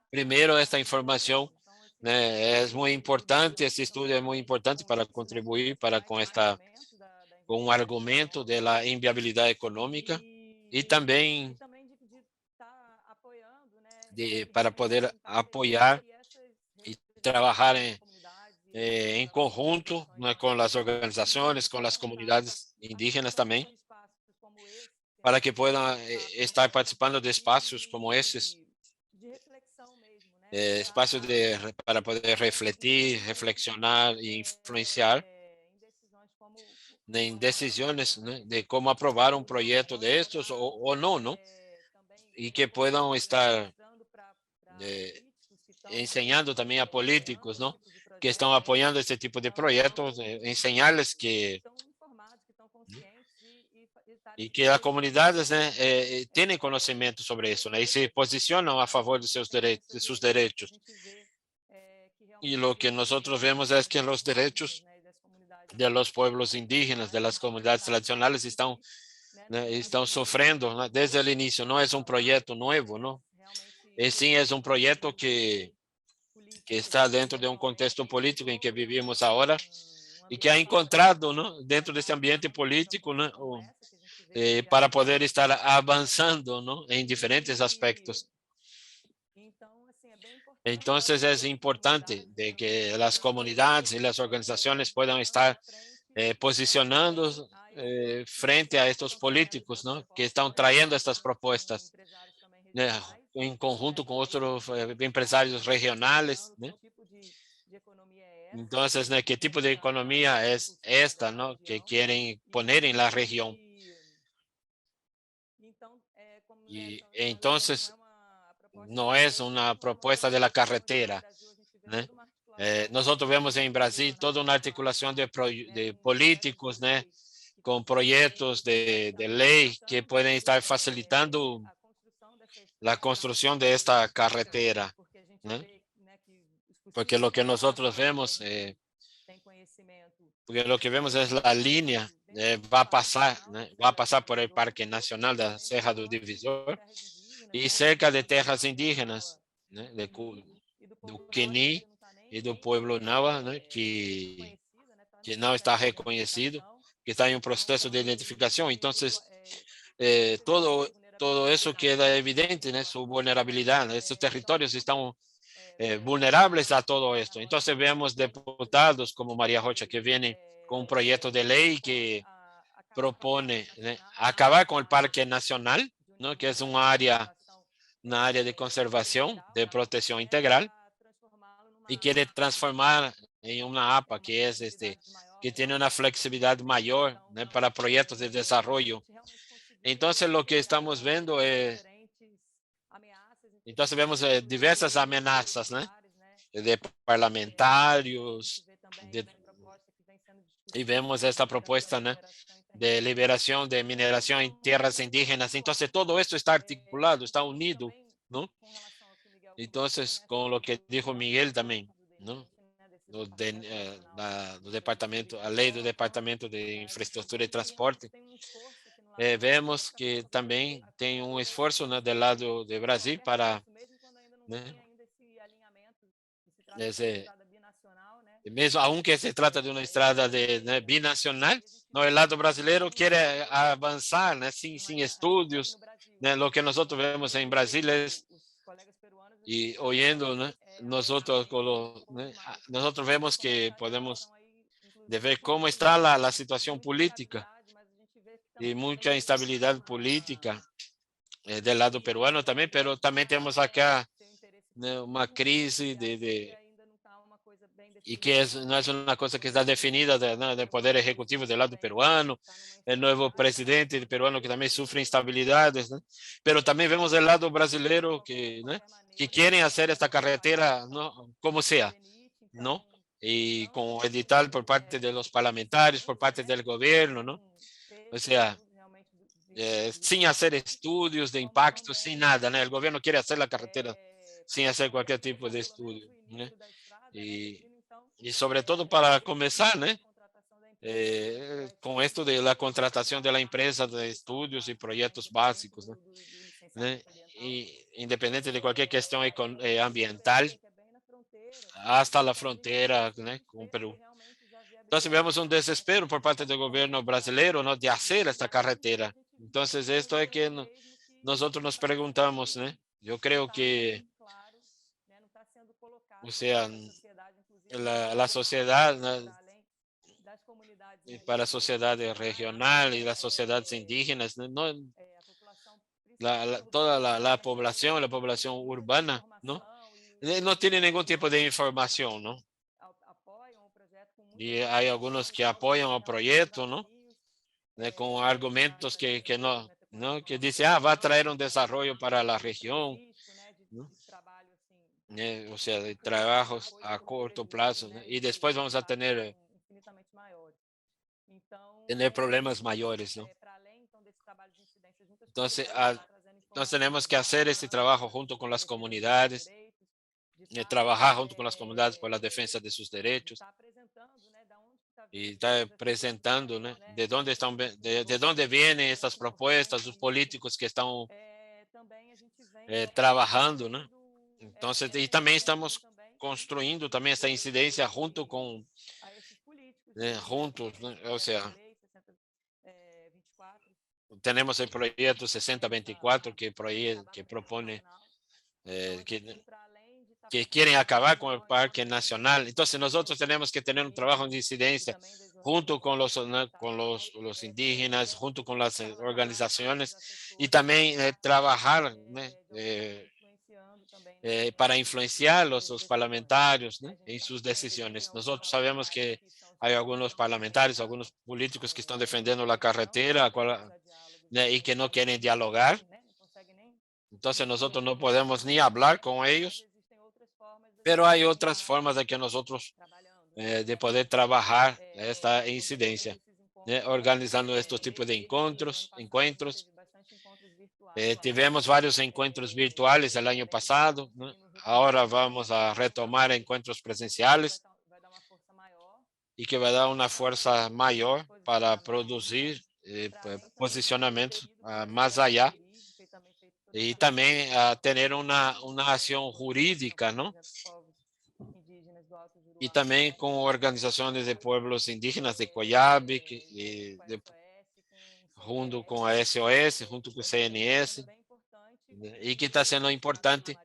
Speaker 7: primero esta información es muy importante, este estudio es muy importante para contribuir con un argumento de la inviabilidad económica y también para poder apoyar y trabajar en conjunto, ¿no? Con las organizaciones, con las comunidades indígenas también, para que puedan estar participando de espacios como estos, espacios para poder refletir, reflexionar e influenciar en decisiones, ¿no? De cómo aprobar un proyecto de estos o no, ¿no? Y que puedan estar enseñando también a políticos, ¿no? Que están apoyando este tipo de proyectos, enseñarles y que las comunidades tienen conocimiento sobre eso, ¿no? Y se posicionan a favor de sus derechos. Y lo que nosotros vemos es que los derechos de los pueblos indígenas, de las comunidades tradicionales están sufriendo, ¿no? Desde el inicio. No es un proyecto nuevo, ¿no? Sí es un proyecto que está dentro de un contexto político en que vivimos ahora y que ha encontrado, ¿no? Dentro de este ambiente político, ¿no? Para poder estar avanzando, ¿no? En diferentes aspectos. Entonces es importante de que las comunidades y las organizaciones puedan estar posicionando frente a estos políticos, ¿no? Que están trayendo estas propuestas, en conjunto con otros empresarios regionales, ¿no? Entonces, ¿no? ¿Qué tipo de economía es esta, ¿no? Que quieren poner en la región? Y entonces, no es una propuesta de la carretera, ¿no? Nosotros vemos en Brasil toda una articulación de políticos, ¿no? Con proyectos de ley que pueden estar facilitando la construcción de esta carretera, ¿no? Porque lo que nosotros vemos, porque lo que vemos es la línea, va a pasar, ¿no? Va a pasar por el Parque Nacional de la Serra do Divisor y cerca de tierras indígenas, ¿no? Do Quini y del pueblo Nahua, ¿no? Que no está reconocido, que está en un proceso de identificación. Entonces, todo eso queda evidente, ¿no? Su vulnerabilidad, ¿no? Estos territorios están vulnerables a todo esto. Entonces vemos diputados como María Rocha que vienen con un proyecto de ley que propone, ¿no? Acabar con el Parque Nacional, ¿no? Que es una área de conservación, de protección integral, y quiere transformar en una APA que es que tiene una flexibilidad mayor, ¿no? Para proyectos de desarrollo. Entonces lo que estamos viendo es, entonces vemos diversas amenazas, ¿no? De parlamentarios, y vemos esta propuesta, ¿no? De liberación de mineración en tierras indígenas. Entonces todo esto está articulado, está unido, ¿no? Entonces, con lo que dijo Miguel también, ¿no? Do departamento, a lei do Departamento de Infraestrutura e Transporte, vemos que também tem um esforço, né, do lado do Brasil para, né, mesmo aunque se trata de uma estrada né, binacional, no, el lado brasileiro quer avançar, né, sin estudos, né, lo que nosotros vemos em Brasil es, y oyendo, ¿no? Nosotros vemos que podemos de ver cómo está la situación política y mucha instabilidad política del lado peruano también, pero también tenemos acá, ¿no? Una crisis y que no es una cosa que está definida ¿no? del poder ejecutivo del lado peruano, el nuevo presidente peruano que también sufre instabilidades, ¿no? Pero también vemos el lado brasileño que, ¿no? Que quieren hacer esta carretera, ¿no? Como sea, ¿no? Y con edital por parte de los parlamentarios, por parte del gobierno, ¿no? O sea, sin hacer estudios de impacto, sin nada, ¿no? El gobierno quiere hacer la carretera sin hacer cualquier tipo de estudio, ¿no? Y sobre todo para comenzar, ¿no? Con esto de la contratación de la empresa de estudios y proyectos básicos, ¿no? Y independiente de cualquier cuestión ambiental, hasta la frontera, ¿no? Con Perú. Entonces vemos un desespero por parte del gobierno brasileño, ¿no? De hacer esta carretera. Entonces esto es que nosotros nos preguntamos, ¿no? Yo creo que, o sea, la sociedad, ¿no? Para la sociedad regional y las sociedades indígenas, ¿no? Toda la población urbana, ¿no? No tiene ningún tipo de información, ¿no? Y hay algunos que apoyan el proyecto, ¿no? Con argumentos que no, que dice, va a traer un desarrollo para la región, ¿no? O sea, de trabajos a corto plazo, ¿no? Y después vamos a tener problemas mayores, ¿no? Entonces, tenemos que hacer este trabajo junto con las comunidades, trabajar junto con las comunidades por la defensa de sus derechos y está presentando, ¿no? de dónde vienen estas propuestas, los políticos que están trabajando, ¿no? Entonces, y también estamos construyendo también esta incidencia junto con juntos, ¿no? O sea, tenemos el proyecto 6024 que propone que quieren acabar con el Parque Nacional. Entonces nosotros tenemos que tener un trabajo de incidencia junto con los indígenas, junto con las organizaciones y también trabajar, né, para influenciar los parlamentarios, né, en sus decisiones. Nosotros sabemos que hay algunos parlamentarios, algunos políticos que están defendiendo la carretera né, y que no quieren dialogar. Entonces nosotros no podemos ni hablar con ellos, pero hay otras formas de que nosotros de poder trabajar esta incidencia, né, organizando estos tipos de encuentros. Tivemos varios encuentros virtuales el año pasado, né? Ahora vamos a retomar encuentros presenciales y que va a dar una fuerza mayor para producir posicionamientos más allá y también a tener una acción jurídica, ¿no? Y también con organizaciones de pueblos indígenas de Coyabe, junto con a SOS, junto con o CNS, y que está siendo importante.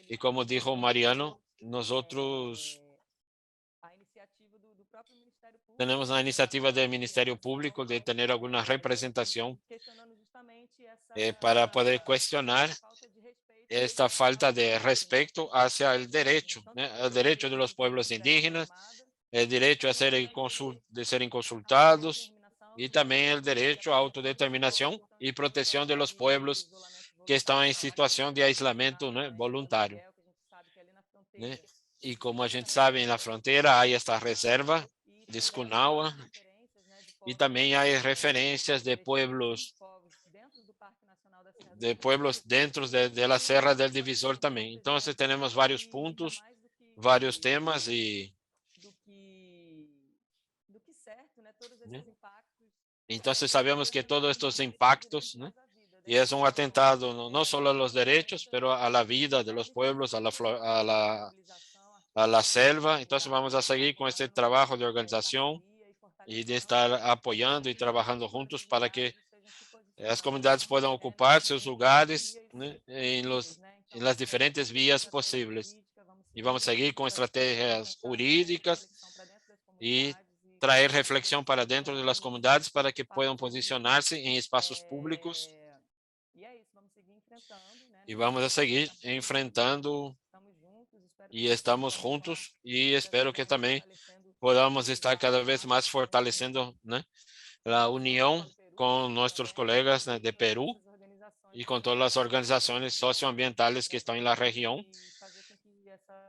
Speaker 7: Y como dijo Mariano, nosotros tenemos la iniciativa del Ministerio Público de tener alguna representación para poder cuestionar esta falta de respeto hacia el derecho, ¿no? El derecho de los pueblos indígenas, el derecho a ser de serem consultados y también el derecho a autodeterminación y protección de los pueblos que están en situación de aislamiento, ¿no?, voluntario, ¿no? Y como a gente sabe, en la frontera hay esta reserva de Escunawa y también hay referencias de pueblos dentro de la Serra del Divisor también. Entonces tenemos varios puntos, varios temas y ¿no? Entonces sabemos que todos estos impactos, ¿no?, y es un atentado no solo a los derechos, pero a la vida de los pueblos, a la selva. Entonces vamos a seguir con este trabajo de organización y de estar apoyando y trabajando juntos para que las comunidades puedan ocupar sus lugares, ¿no?, en las diferentes vías posibles. Y vamos a seguir con estrategias jurídicas y traer reflexión para dentro de las comunidades para que puedan posicionarse en espacios públicos. Y vamos a seguir enfrentando y estamos juntos y espero que también podamos estar cada vez más fortaleciendo, ¿no?, la unión con nuestros colegas, ¿no?, de Perú y con todas las organizaciones socioambientales que están en la región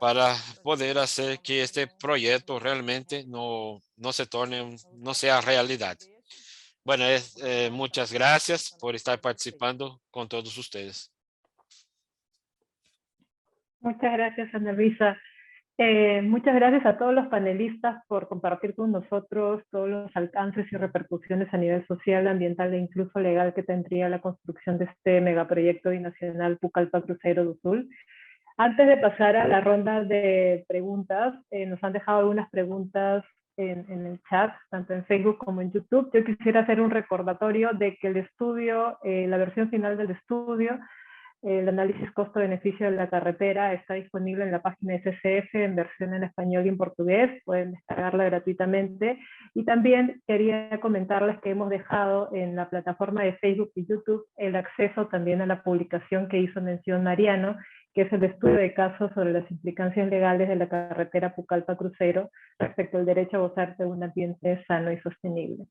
Speaker 7: para poder hacer que este proyecto realmente no sea realidad. Bueno, muchas gracias por estar participando con todos ustedes.
Speaker 1: Muchas gracias, Ana Luisa. Muchas gracias a todos los panelistas por compartir con nosotros todos los alcances y repercusiones a nivel social, ambiental e incluso legal que tendría la construcción de este megaproyecto binacional Pucallpa Cruzeiro do Sul. Antes de pasar a la ronda de preguntas, nos han dejado algunas preguntas en el chat, tanto en Facebook como en YouTube. Yo quisiera hacer un recordatorio de que el estudio, la versión final del estudio, el análisis costo-beneficio de la carretera, está disponible en la página de CCF en versión en español y en portugués. Pueden descargarla gratuitamente. Y también quería comentarles que hemos dejado en la plataforma de Facebook y YouTube el acceso también a la publicación que hizo mención Mariano, que es el estudio de casos sobre las implicancias legales de la carretera Pucallpa Cruzeiro respecto al derecho a gozar de un ambiente sano y sostenible.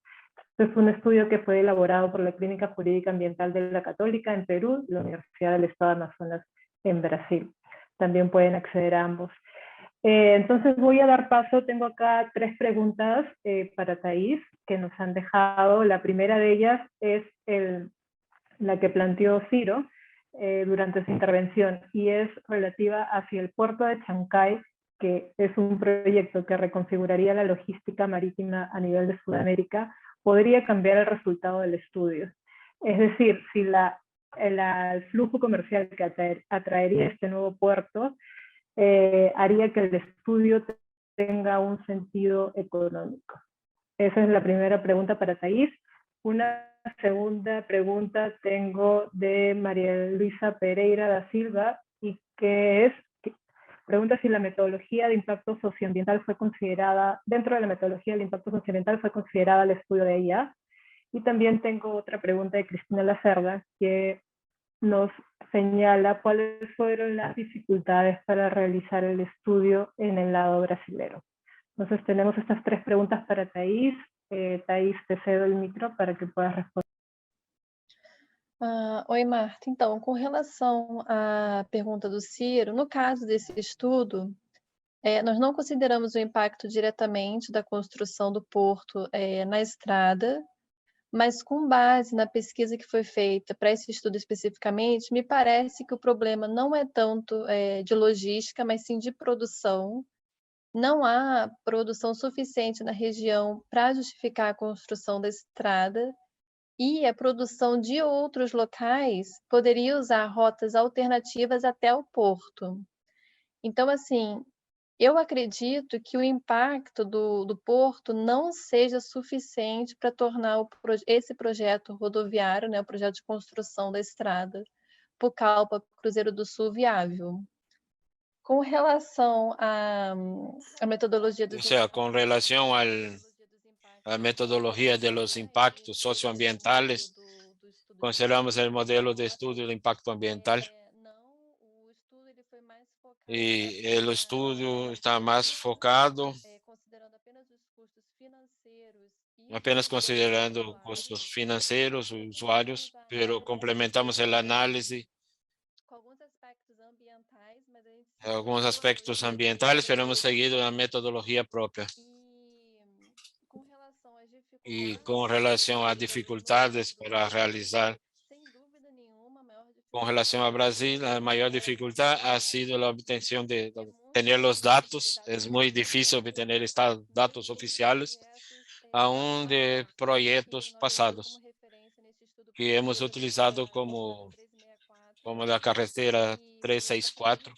Speaker 1: Este es un estudio que fue elaborado por la Clínica Jurídica Ambiental de la Católica en Perú y la Universidad del Estado de Amazonas en Brasil. También pueden acceder a ambos. Entonces voy a dar paso, tengo acá 3 preguntas para Thais que nos han dejado. La primera de ellas es la que planteó Ciro durante su intervención y es relativa hacia el puerto de Chancay, que es un proyecto que reconfiguraría la logística marítima a nivel de Sudamérica, podría cambiar el resultado del estudio. Es decir, si el flujo comercial que atraería este nuevo puerto haría que el estudio tenga un sentido económico. Esa es la primera pregunta para Thais. Una segunda pregunta tengo de María Luisa Pereira da Silva, y que es, Pregunta si la metodología de impacto socioambiental fue considerada, dentro de la metodología del impacto socioambiental fue considerada el estudio de IA. Y también tengo otra pregunta de Cristina Lacerda, que nos señala cuáles fueron las dificultades para realizar el estudio en el lado brasilero. Entonces tenemos estas 3 preguntas para Thais. Thais, te cedo el micro para que puedas responder.
Speaker 6: Oi, Marta. Então, com relação à pergunta do Ciro, no caso desse estudo, nós não consideramos o impacto diretamente da construção do porto na estrada, mas com base na pesquisa que foi feita para esse estudo especificamente, me parece que o problema não é tanto de logística, mas sim de produção. Não há produção suficiente na região para justificar a construção da estrada, e a produção de outros locais poderia usar rotas alternativas até o porto. Então, assim, eu acredito que o impacto do porto não seja suficiente para tornar esse projeto rodoviário, né, o projeto de construção da estrada Pucallpa Cruzeiro do Sul viável. Com relação à metodologia dos...
Speaker 7: O sea, con relación a la metodología de los impactos socioambientales, consideramos el modelo de estudio de impacto ambiental. Y el estudio está más focado apenas considerando costos financieros, usuarios, pero complementamos el análisis algunos aspectos ambientales, pero hemos seguido una metodología propia. Y con relación a dificultades para realizar, con relación a Brasil, la mayor dificultad ha sido la obtención de tener los datos. Es muy difícil obtener estos datos oficiales, aún de proyectos pasados, que hemos utilizado como la carretera 364.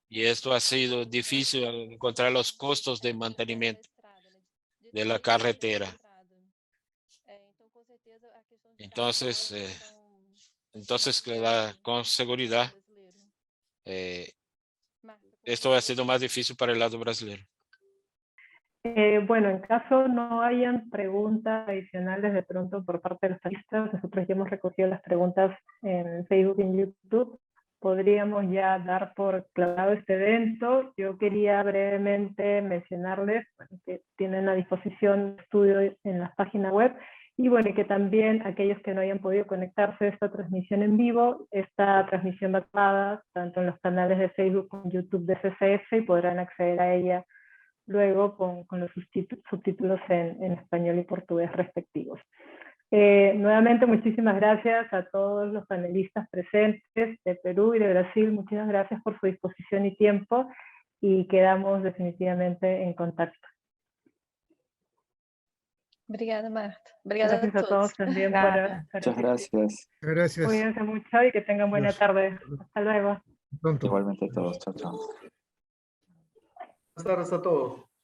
Speaker 7: Y esto ha sido difícil encontrar los costos de mantenimiento de la carretera. Entonces con seguridad, esto ha sido más difícil para el lado brasileño.
Speaker 1: Bueno, en caso no hayan preguntas adicionales de pronto por parte de los panelistas, nosotros ya hemos recogido las preguntas en Facebook y en YouTube. Podríamos ya dar por clavado este evento. Yo quería brevemente mencionarles que tienen a disposición estudio en la página web y bueno, que también aquellos que no hayan podido conectarse a esta transmisión en vivo, esta transmisión va grabada tanto en los canales de Facebook como YouTube de CCF y podrán acceder a ella luego con los subtítulos en español y portugués respectivos. Nuevamente, muchísimas gracias a todos los panelistas presentes de Perú y de Brasil. Muchas gracias por su disposición y tiempo y quedamos definitivamente en contacto.
Speaker 6: Obrigada, Marta. Obrigada
Speaker 1: gracias a todos también.
Speaker 11: Muchas gracias.
Speaker 12: Gracias.
Speaker 1: Cuídense mucho y que tengan buena tarde. Hasta luego.
Speaker 11: Igualmente a todos. Chao, chao.
Speaker 10: Buenas tardes a todos.